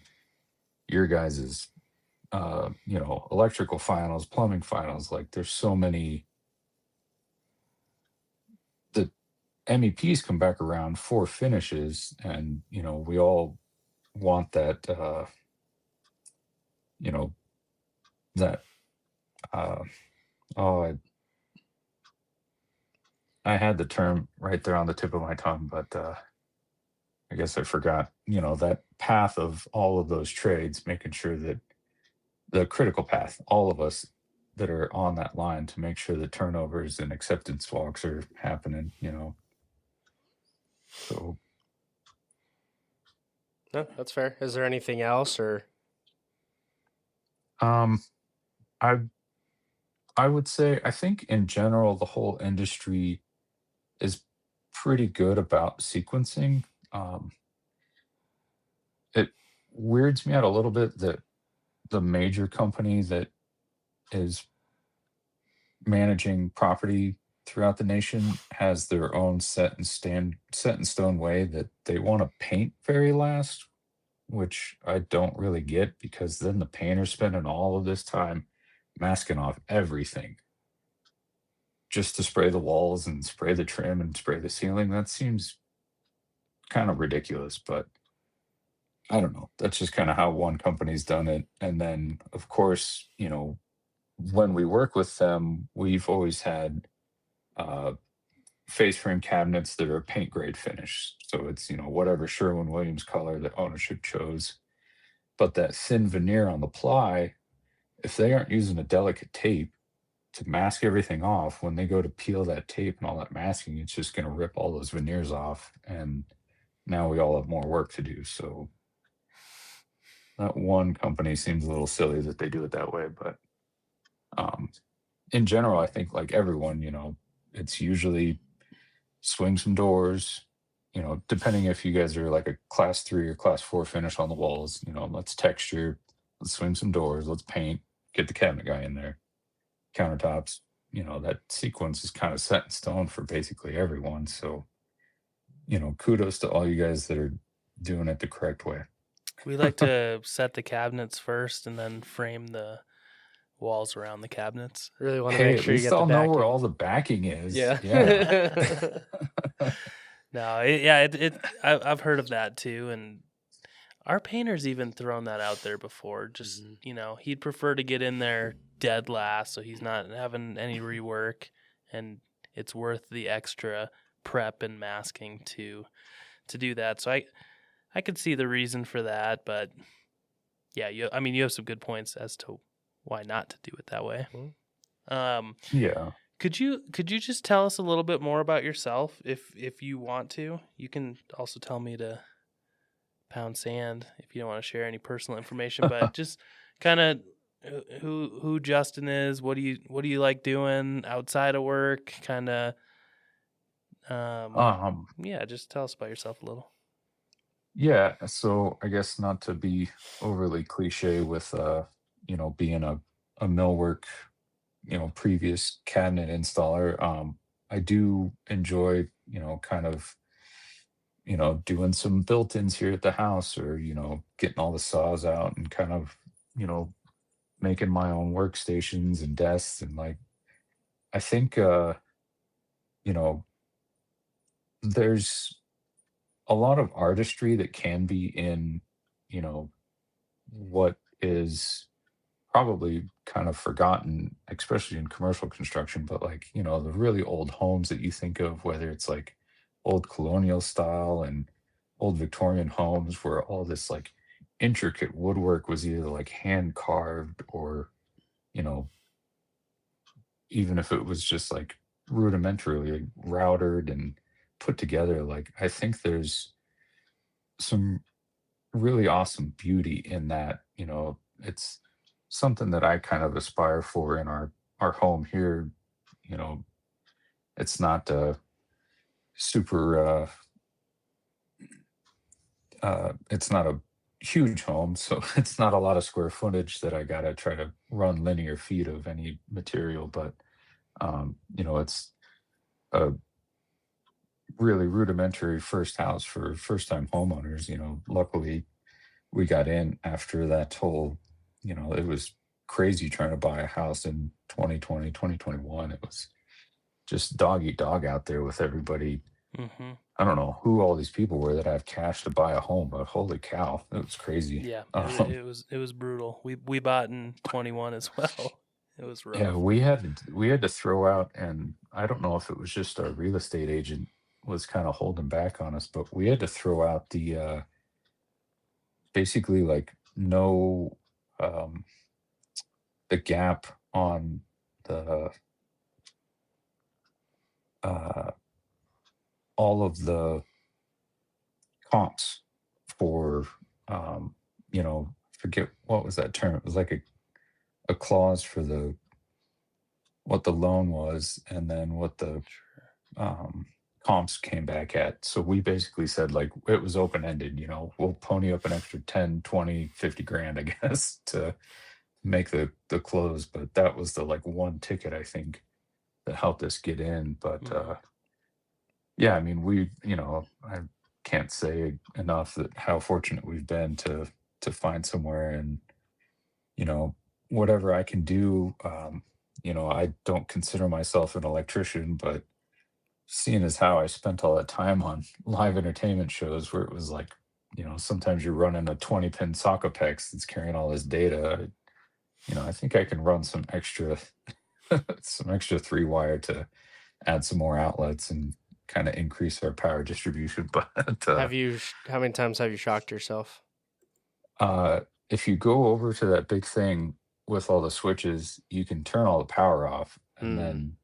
your guys's, electrical finals, plumbing finals. Like, there's so many. The MEPs come back around for finishes, and we all want that, you know that uh oh, I had the term right there on the tip of my tongue, but I guess I forgot. That path of all of those trades, making sure that the critical path, all of us that are on that line, to make sure that turnovers and acceptance walks are happening, So, No, that's fair. Is there anything else, or um, I I would say, I think in general the whole industry is pretty good about sequencing. It weirds me out a little bit that the major company that is managing property throughout the nation has their own set in stone way that they want to paint very last, which I don't really get, because then the painter's spending all of this time masking off everything just to spray the walls and spray the trim and spray the ceiling. That seems kind of ridiculous, but I don't know. That's just kind of how one company's done it. And then, of course, when we work with them, we've always had uh, face frame cabinets that are paint grade finish. So it's, whatever Sherwin-Williams color that ownership chose. But that thin veneer on the ply, if they aren't using a delicate tape to mask everything off, when they go to peel that tape and all that masking, it's just going to rip all those veneers off. And now we all have more work to do. So that one company seems a little silly that they do it that way. But um, in general, I think like everyone, it's usually swing some doors, depending if you guys are like a class 3 or class 4 finish on the walls, let's texture, let's swing some doors, let's paint, get the cabinet guy in there, countertops, that sequence is kind of set in stone for basically everyone. So, kudos to all you guys that are doing it the correct way. We like to set the cabinets first and then frame the walls around the cabinets. really want to Hey, make at sure you least get the I'll know where backing? all the backing is. Yeah. Yeah. No, I've heard of that too, and our painter's even thrown that out there before. Just he'd prefer to get in there dead last, so he's not having any rework, and it's worth the extra prep and masking to do that. So I could see the reason for that, but yeah, you have some good points as to why not to do it that way. Yeah. Could you just tell us a little bit more about yourself if you want to? You can also tell me to pound sand if you don't want to share any personal information, but just kind of who Justin is, what do you like doing outside of work, kind of yeah, just tell us about yourself a little. Yeah, so I guess not to be overly cliche with being a millwork, previous cabinet installer, I do enjoy, kind of, doing some built-ins here at the house, or, getting all the saws out and kind of, you know, making my own workstations and desks, and like I think you know, there's a lot of artistry that can be in, you know, what is probably kind of forgotten, especially in commercial construction, but like, the really old homes that you think of, whether it's like old colonial style and old Victorian homes where all this like intricate woodwork was either like hand carved or, you know, even if it was just like rudimentarily routed and put together, like I think there's some really awesome beauty in that. It's something that I kind of aspire for in our home here. You know, it's not super it's not a huge home, so it's not a lot of square footage that I gotta try to run linear feet of any material, but it's a really rudimentary first house for first time homeowners. Luckily we got in after that whole, it was crazy trying to buy a house in 2020, 2021. It was just dog eat dog out there with everybody. Mm-hmm. I don't know who all these people were that have cash to buy a home, but holy cow, it was crazy. Yeah, it was brutal. We bought in 21 as well. It was rough. Yeah, we had to throw out, and I don't know if it was just our real estate agent was kind of holding back on us, but we had to throw out the basically like no um gap on the uh, all of the comps for forget what was that term. It was like a clause for the what the loan was and then what the um, comps came back at. So we basically said like it was open ended, we'll pony up an extra 10, 20, 50 grand, I guess, to make the close. But that was the like one ticket I think that helped us get in. But yeah, I mean, I can't say enough that how fortunate we've been to find somewhere, and whatever I can do. I don't consider myself an electrician, but seeing as how I spent all that time on live entertainment shows where it was like, sometimes you're running a 20-pin Sockopex that's carrying all this data. I think I can run some extra some extra 3-wire to add some more outlets and kind of increase our power distribution. But how many times have you shocked yourself? if you go over to that big thing with all the switches, you can turn all the power off, and then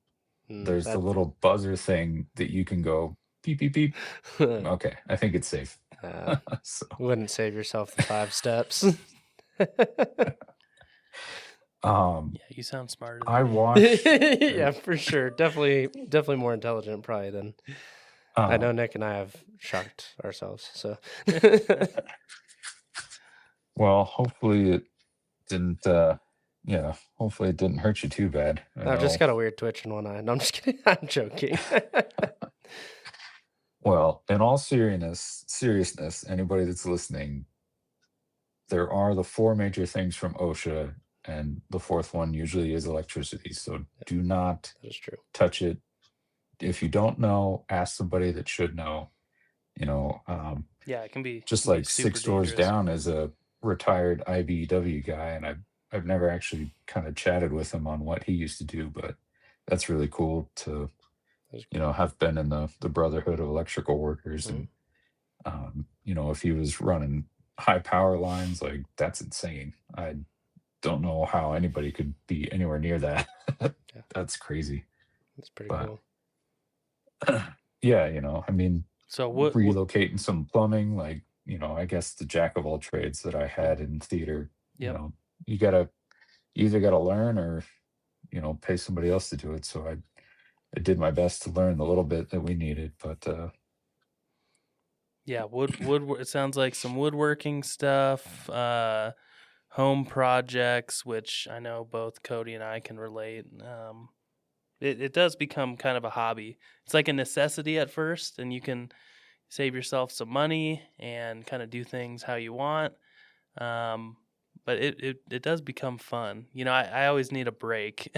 there's the little buzzer thing that you can go beep beep beep. Okay, I think it's safe. So, wouldn't save yourself the 5 steps. Yeah, you sound smarter than I me. watched. Yeah, for sure. Definitely more intelligent probably than I know Nick and I have shocked ourselves. So well, hopefully it didn't hopefully it didn't hurt you too bad. I've just got a weird twitch in one eye. No, I'm just kidding. I'm joking. Well, in all seriousness, anybody that's listening, there are the 4 major things from OSHA, and the 4th one usually is electricity. So do not That is true. touch it. If you don't know, ask somebody that should know. Yeah, it can be just can be like super 6 doors dangerous. down is a retired IBEW guy, and I've never actually kind of chatted with him on what he used to do, but that's really cool to have been in the brotherhood of electrical workers. And if he was running high power lines, like, that's insane. I don't know how anybody could be anywhere near that. That's crazy. That's pretty cool. Yeah, I mean, So relocating some plumbing, like, I guess the jack of all trades that I had in theater, you either got to learn or, pay somebody else to do it. So I did my best to learn the little bit that we needed, but yeah, wood. It sounds like some woodworking stuff, home projects, which I know both Cody and I can relate. It does become kind of a hobby. It's like a necessity at first, and you can save yourself some money and kind of do things how you want. But it does become fun. I always need a break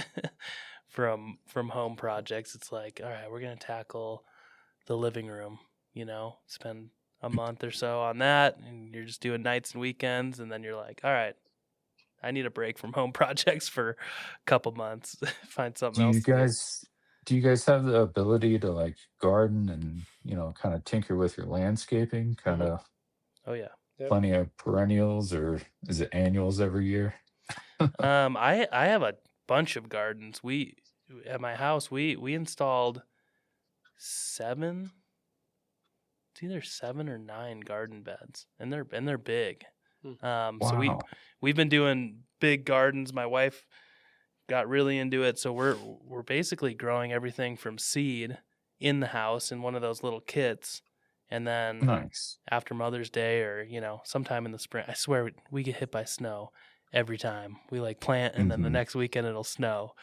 from home projects. It's like, all right, we're gonna tackle the living room. Spend a month or so on that, and you're just doing nights and weekends, and then you're like, all right, I need a break from home projects for a couple months. Find something else to do you guys have the ability to like garden and kind of tinker with your landscaping, kind of Oh yeah. plenty of perennials, or is it annuals every year? I have a bunch of gardens. At my house we installed 7, it's either 7 or 9 garden beds, and they're big. Wow. So we've been doing big gardens. My wife got really into it, so we're basically growing everything from seed in the house in one of those little kits, and then Nice. after Mother's Day or sometime in the spring, I swear we get hit by snow every time we like plant, and then the next weekend it'll snow,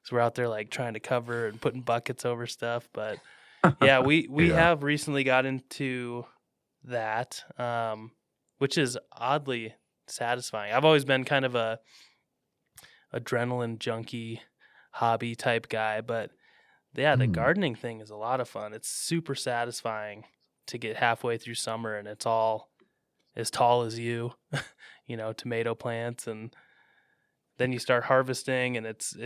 so we're out there like trying to cover and putting buckets over stuff. But yeah, we have recently got into that, which is oddly satisfying. I've always been kind of a adrenaline junkie hobby type guy, but yeah, the gardening thing is a lot of fun. It's super satisfying to get halfway through summer and it's all as tall as you, tomato plants, and then you start harvesting, and it's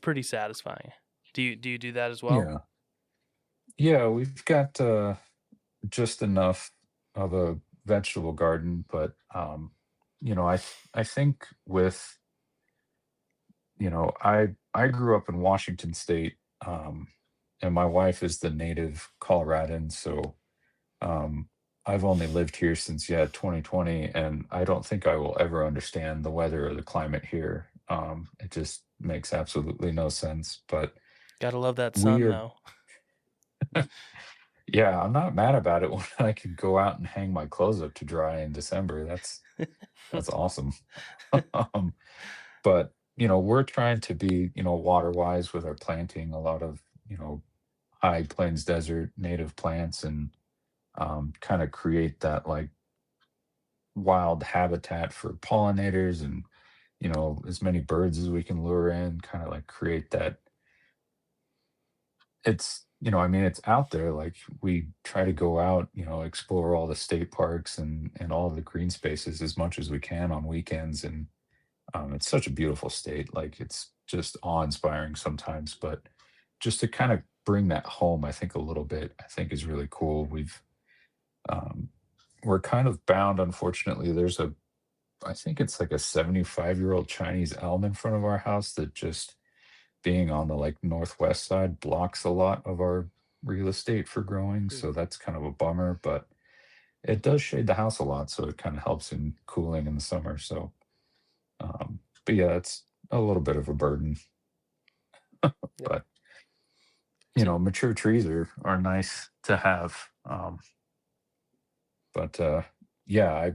pretty satisfying. Do you do that as well? Yeah, we've got just enough of a vegetable garden, but I think with I grew up in Washington State, and my wife is the native Coloradan, so um, I've only lived here since 2020, and I don't think I will ever understand the weather or the climate here. It just makes absolutely no sense. But Gotta love that we sun are, though. yeah, I'm not mad about it when I could go out and hang my clothes up to dry in December. That's awesome. um, but we're trying to be water wise with our planting a lot of high plains desert native plants and kind of create that like wild habitat for pollinators and as many birds as we can lure in, kind of like create that. I mean, it's out there. Like we try to go out, explore all the state parks and all the green spaces as much as we can on weekends. And it's such a beautiful state. Like it's just awe-inspiring sometimes, but just to kind of bring that home, I think a little bit, I think is really cool. Um, we're kind of bound, unfortunately. I think it's like a 75-year-old Chinese elm in front of our house that just being on the like northwest side blocks a lot of our real estate for growing. Hmm. So that's kind of a bummer, but it does shade the house a lot. So it kind of helps in cooling in the summer. So, but yeah, it's a little bit of a burden, Yeah. but So, mature trees are nice to have. But yeah,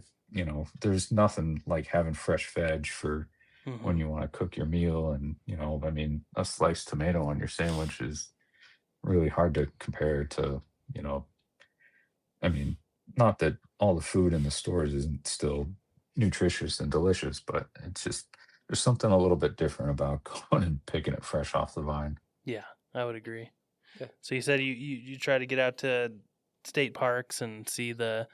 there's nothing like having fresh veg for when Hmm. you want to cook your meal. And, I mean, a sliced tomato on your sandwich is really hard to compare to, you know, I mean, not that all the food in the stores isn't still nutritious and delicious, but it's just, there's something a little bit different about going and picking it fresh off the vine. Yeah, I would agree. yeah. So you said you try to get out to state parks and see the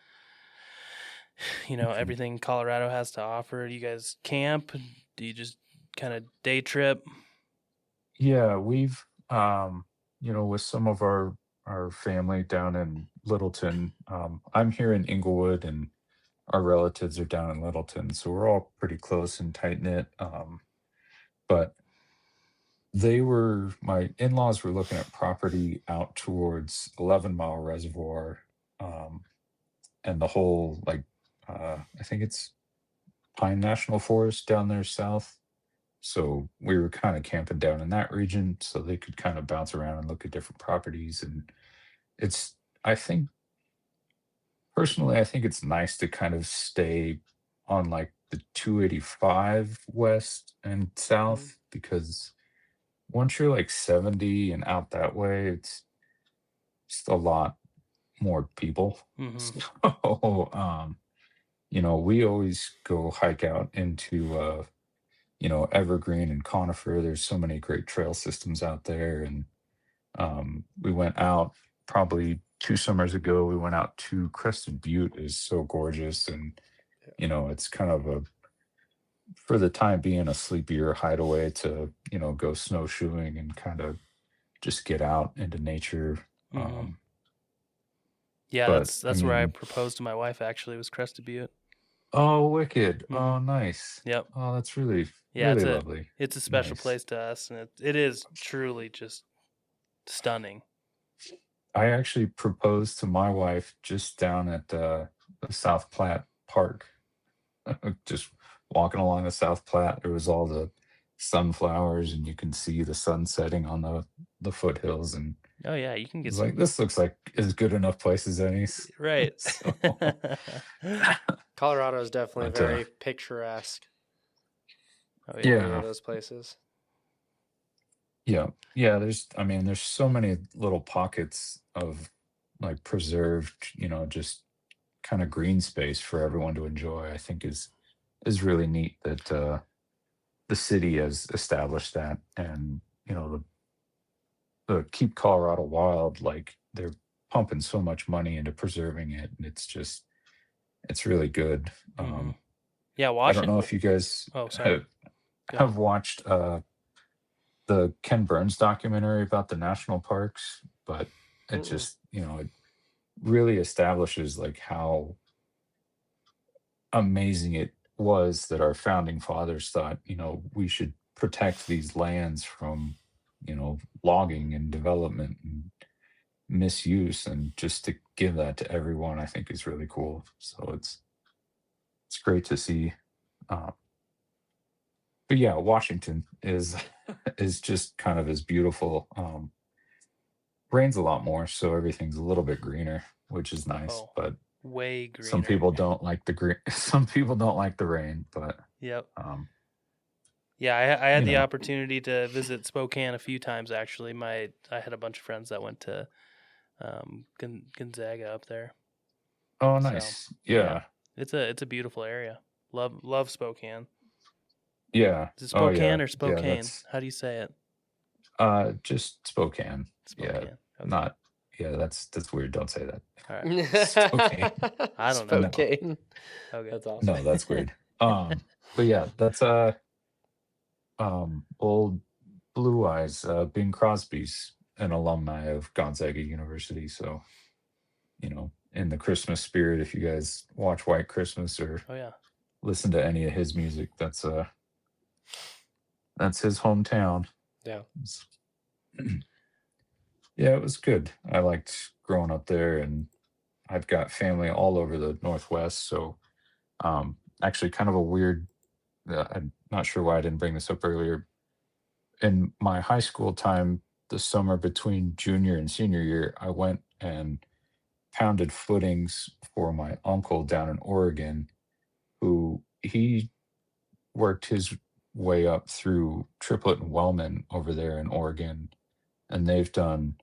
Mhm. everything Colorado has to offer. Do you guys camp? Do you just kind of day trip? Yeah, we've with some of our family down in Littleton. I'm here in Inglewood and our relatives are down in Littleton, so we're all pretty close and tight knit. But my in-laws were looking at property out towards 11 Mile Reservoir, um, and the whole like I think it's Pine National Forest down there south. So we were kind of camping down in that region so they could kind of bounce around and look at different properties. And it's, I think, personally, I think it's nice to kind of stay on like the 285 west and Mm. south because once you're like 70 and out that way, it's just a lot more people. Hmm. So, we always go hike out into evergreen and conifer. There's so many great trail systems out there. And we went out probably 2 summers ago. We went out to Crested Butte. Is so gorgeous, and Yeah. it's kind of for the time being, a sleepier hideaway to go snowshoeing and kind of just get out into nature. Hmm. Um, Yeah, but I that's where I mean, proposed to my wife. Actually, was Crested Butte. oh, wicked! Hmm. Oh, nice! Yep. Oh, that's really Yeah, really lovely. it's a special Nice. place to us, and it is truly just stunning. I actually proposed to my wife just down at the South Platte Park. Just walking along the South Platte, there was all the sunflowers, and you can see the sun setting on the foothills. And Oh yeah, you can I get was like, some this looks like as good enough place as any. right. So, Colorado is definitely but very picturesque. Oh yeah. Any of yeah, those places. yeah. There's so many little pockets of like preserved, just kind of green space for everyone to enjoy. I think is really neat that the city has established that, and the Keep Colorado Wild, like they're pumping so much money into preserving it, and it's really good. Hmm. Yeah, I don't know Washington. if you guys Oh, sorry. Go ahead. have watched the Ken Burns documentary about the national parks, but it Mm-mm. just it really establishes like how amazing it was that our founding fathers thought we should protect these lands from, logging and development and misuse, and just to give that to everyone, I think is really cool. So it's great to see. Uh, but yeah, Washington is is just kind of as beautiful. Rains a lot more, so everything's a little bit greener, which is nice. Oh, But way some greener. people don't like the green. Some people don't like the rain, but Yep. um, Yeah, I had you the know, opportunity to visit Spokane a few times actually. I had a bunch of friends that went to Gonzaga up there. oh, So nice, yeah, yeah, it's a beautiful area. Love Spokane. yeah, Is it oh yeah, Spokane or yeah. Spokane? That's How do you say it? just Spokane. Yeah, Spokane. Okay. not. Yeah, that's weird. Don't say that. All right. Spokane. I don't know. No, Spokane. Okay. That's awesome. no, that's weird. But yeah, that's old Blue Eyes. Bing Crosby's an alumni of Gonzaga University, so in the Christmas spirit, if you guys watch White Christmas or Oh yeah. listen to any of his music, that's his hometown. Yeah. It's- yeah, it was good. I liked growing up there, and I've got family all over the Northwest. So, actually, kind of a weird. I'm not sure why I didn't bring this up earlier. In my high school time, the summer between junior and senior year, I went and pounded footings for my uncle down in Oregon, who he worked his way up through Triplet and Wellman over there in Oregon, and they've done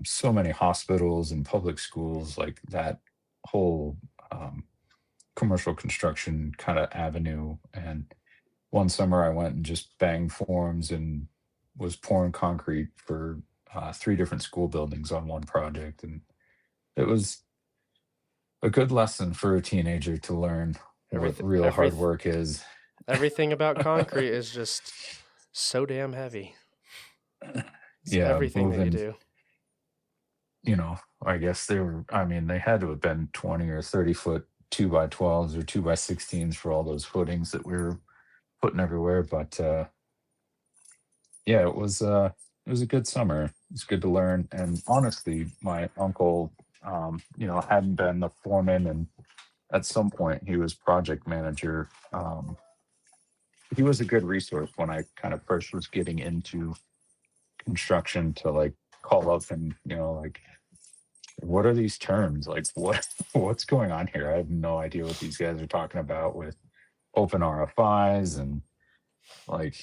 so many hospitals and public schools, like that whole um, commercial construction kind of avenue. And one summer, I went and just banged forms and was pouring concrete for three different school buildings on one project, and it was a good lesson for a teenager to learn what Everything, real hard work is. everything about concrete is just so damn heavy. It's Yeah, everything that you moving, do. I guess they had to have been 20 or 30-foot 2x12s or 2x16s for all those footings that we were putting everywhere. But yeah, it was a good summer. It's good to learn. And honestly, my uncle, hadn't been the foreman, and at some point he was project manager. He was a good resource when I kind of first was getting into construction, to like call up and like, what are these terms, like what's going on here? I have no idea what these guys are talking about with open RFIs, and like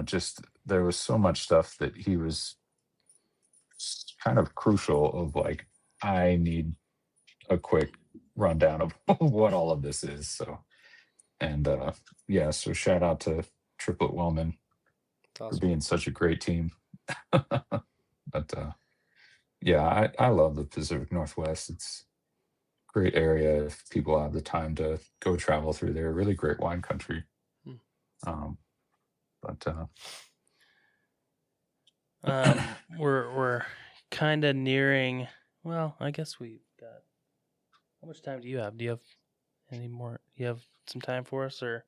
just there was so much stuff that he was kind of crucial of, like, I need a quick rundown of what all of this is. So, and yeah, so shout out to Triplet Wellman It's for awesome. being such a great team. But yeah, I love the Pacific Northwest. It's a great area if people have the time to go travel through there. Really great wine country. Hmm. Um, but We're kind of nearing. Well, I guess we've got. How much time do you have? Do you have any more? You have some time for us, or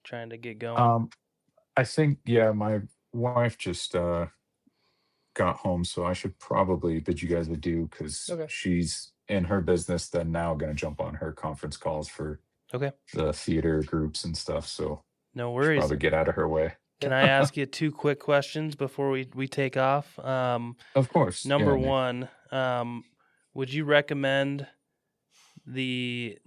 trying to get going? I think, yeah, my wife just got home, so I should probably bid you guys adieu, because Okay. she's in her business, then now going to jump on her conference calls for Okay. the theater groups and stuff. So No should worries. probably get out of her way. Can I ask you two quick questions before we take off? Of course. Number yeah, Nick. one, would you recommend the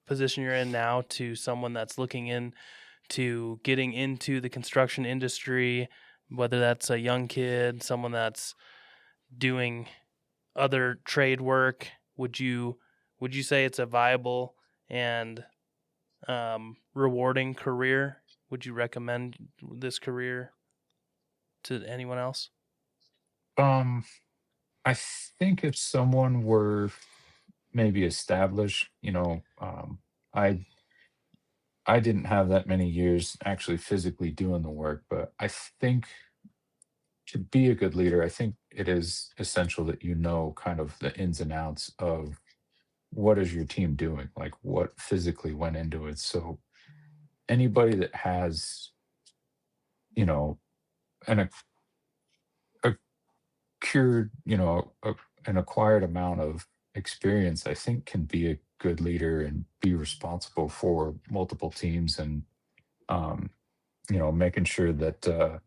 position you're in now to someone that's looking into getting into the construction industry, whether that's a young kid, someone that's doing other trade work? Would you say it's a viable and rewarding career? Would you recommend this career to anyone else? I think if someone were maybe established, I I didn't have that many years actually physically doing the work, but I think to be a good leader, I think it is essential that kind of the ins and outs of what is your team doing, like what physically went into it. So anybody that has, you know, an cured, an acquired amount of experience, I think can be a good leader and be responsible for multiple teams and, um, making sure that,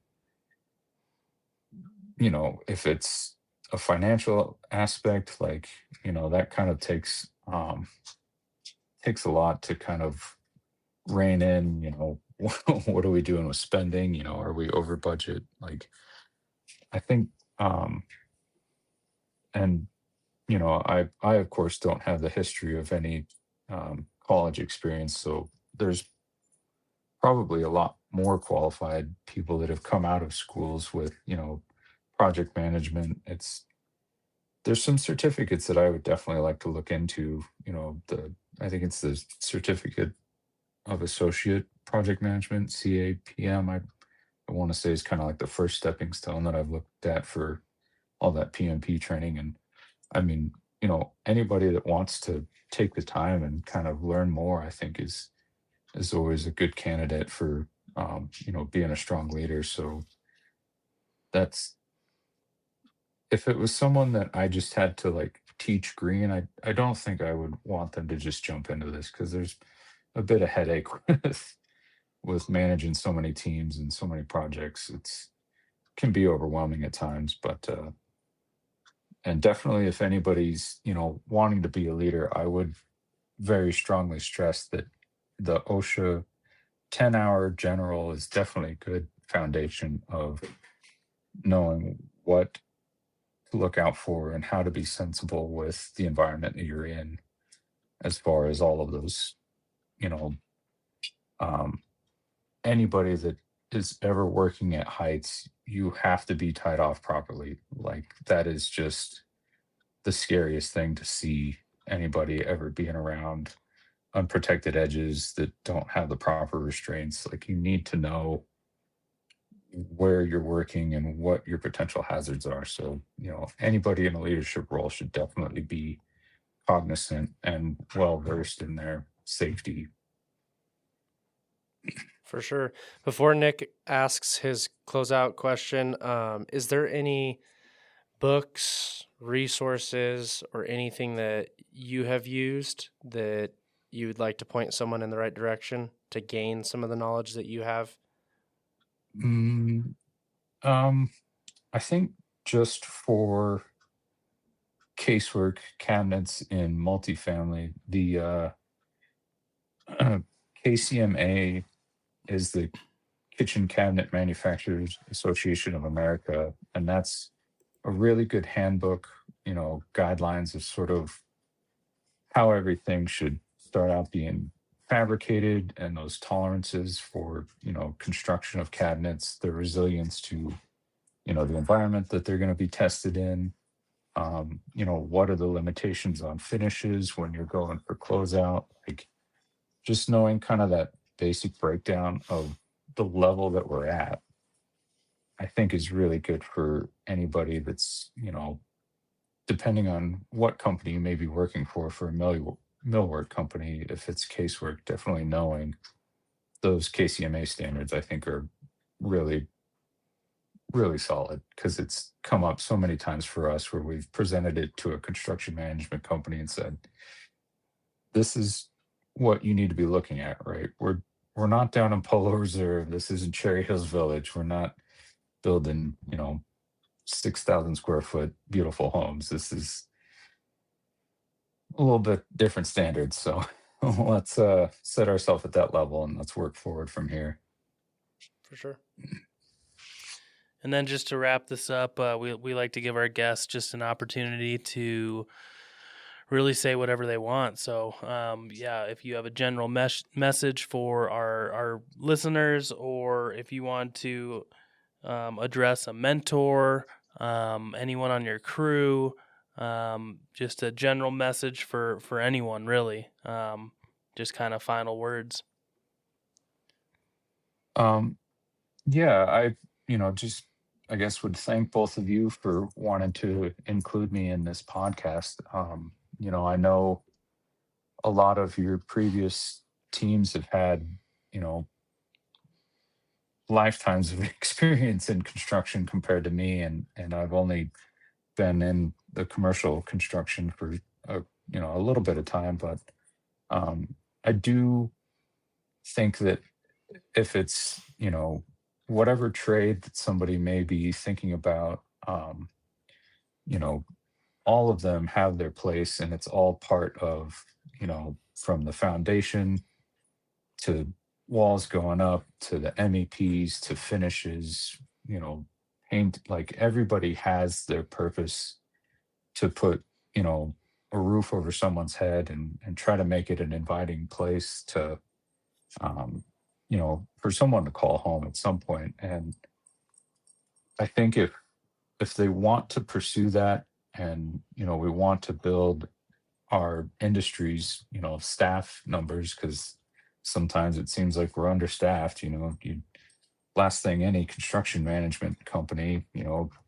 if it's a financial aspect, like, that kind of takes a lot to kind of rein in, what are we doing with spending? Are we over budget? Like, I think, um, and I of course don't have the history of any college experience, so there's probably a lot more qualified people that have come out of schools with project management. There's some certificates that I would definitely like to look into. The I think it's the certificate of associate project management, CAPM. I want to say is kind of like the first stepping stone that I've looked at for all that PMP training. And I mean, anybody that wants to take the time and kind of learn more, I think is always a good candidate for being a strong leader. So that's if it was someone that I just had to like teach green, I don't think I would want them to just jump into this because there's a bit of headache with managing so many teams and so many projects. It's can be overwhelming at times, but and definitely if anybody's wanting to be a leader, I would very strongly stress that the OSHA 10-hour general is definitely a good foundation of knowing what to look out for and how to be sensible with the environment that you're in as far as all of those you know um, anybody that is ever working at heights, you have to be tied off properly. Like that is just the scariest thing to see anybody ever being around unprotected edges that don't have the proper restraints. Like you need to know where you're working and what your potential hazards are. So, anybody in a leadership role should definitely be cognizant and well versed in their safety. For sure. Before Nick asks his closeout question, is there any books, resources, or anything that you have used that you would like to point someone in the right direction to gain some of the knowledge that you have? Mm, um, I think just for casework cabinets in multifamily, the KCMA is the Kitchen Cabinet Manufacturers Association of America, and that's a really good handbook, guidelines of sort of how everything should start out being fabricated and those tolerances for, construction of cabinets, the resilience to, the environment that they're going to be tested in. What are the limitations on finishes when you're going for closeout? Like just knowing kind of that basic breakdown of the level that we're at, I think is really good for anybody that's, depending on what company you may be working for a millwork company, if it's casework, definitely knowing those KCMA standards, I think are really, really solid because it's come up so many times for us where we've presented it to a construction management company and said, this is what you need to be looking at, right? We're not down in Polo Reserve. This isn't Cherry Hills Village. We're not building, 6,000 square foot beautiful homes. This is a little bit different standards. So let's set ourselves at that level and let's work forward from here. For sure. And then just to wrap this up, we like to give our guests just an opportunity to really say whatever they want. So, if you have a general message for our listeners, or if you want to address a mentor, anyone on your crew, just a general message for anyone, really. Just kind of final words. Yeah, just I guess would thank both of you for wanting to include me in this podcast. I know a lot of your previous teams have had, lifetimes of experience in construction compared to me, and I've only been in the commercial construction for a a little bit of time, but I do think that if it's whatever trade that somebody may be thinking about, you know all of them have their place, and it's all part of from the foundation to walls going up to the MEPs to finishes, paint. Like everybody has their purpose to put, you know, a roof over someone's head and try to make it an inviting place to, um, for someone to call home at some point. And I think if they want to pursue that, and we want to build our industry's staff numbers, because sometimes it seems like we're understaffed. Last thing any construction management company,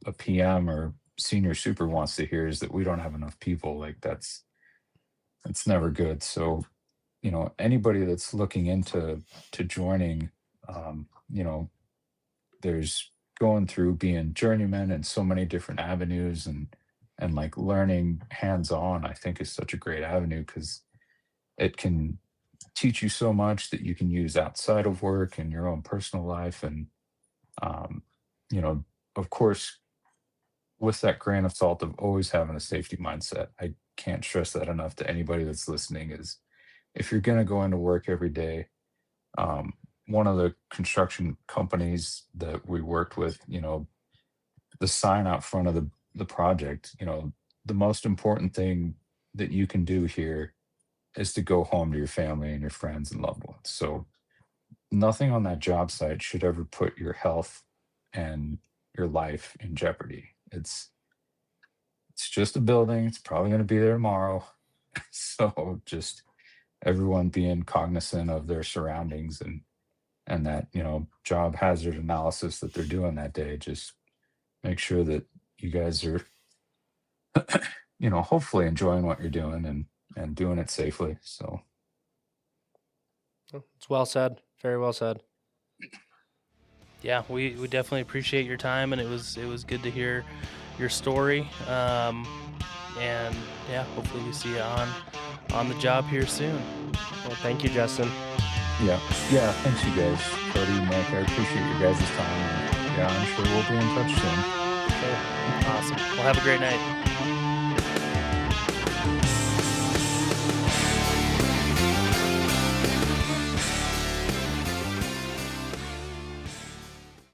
a PM or senior super wants to hear is that we don't have enough people. Like that's never good. So anybody that's looking into joining, um, you know there's going through being journeyman and so many different avenues, and like learning hands on, I think is such a great avenue, because it can teach you so much that you can use outside of work and your own personal life. And um, you know of course, with that grain of salt of always having a safety mindset, I can't stress that enough to anybody that's listening, is if you're going to go into work every day, um, one of the construction companies that we worked with, the sign out front of the project, the most important thing that you can do here is to go home to your family and your friends and loved ones. So nothing on that job site should ever put your health and your life in jeopardy. It's just a building. It's probably going to be there tomorrow. So just everyone being cognizant of their surroundings, and that job hazard analysis that they're doing that day. Just make sure that you guys are hopefully enjoying what you're doing, and doing it safely. So It's well said. Very well said. Yeah, we definitely appreciate your time, and it was good to hear your story. And yeah, hopefully we see you on the job here soon. Well, thank you, Justin. yeah, thanks you guys, Cody, Mike. I appreciate your guys' time. And yeah, I'm sure we'll be in touch soon. Okay, awesome. Well, have a great night.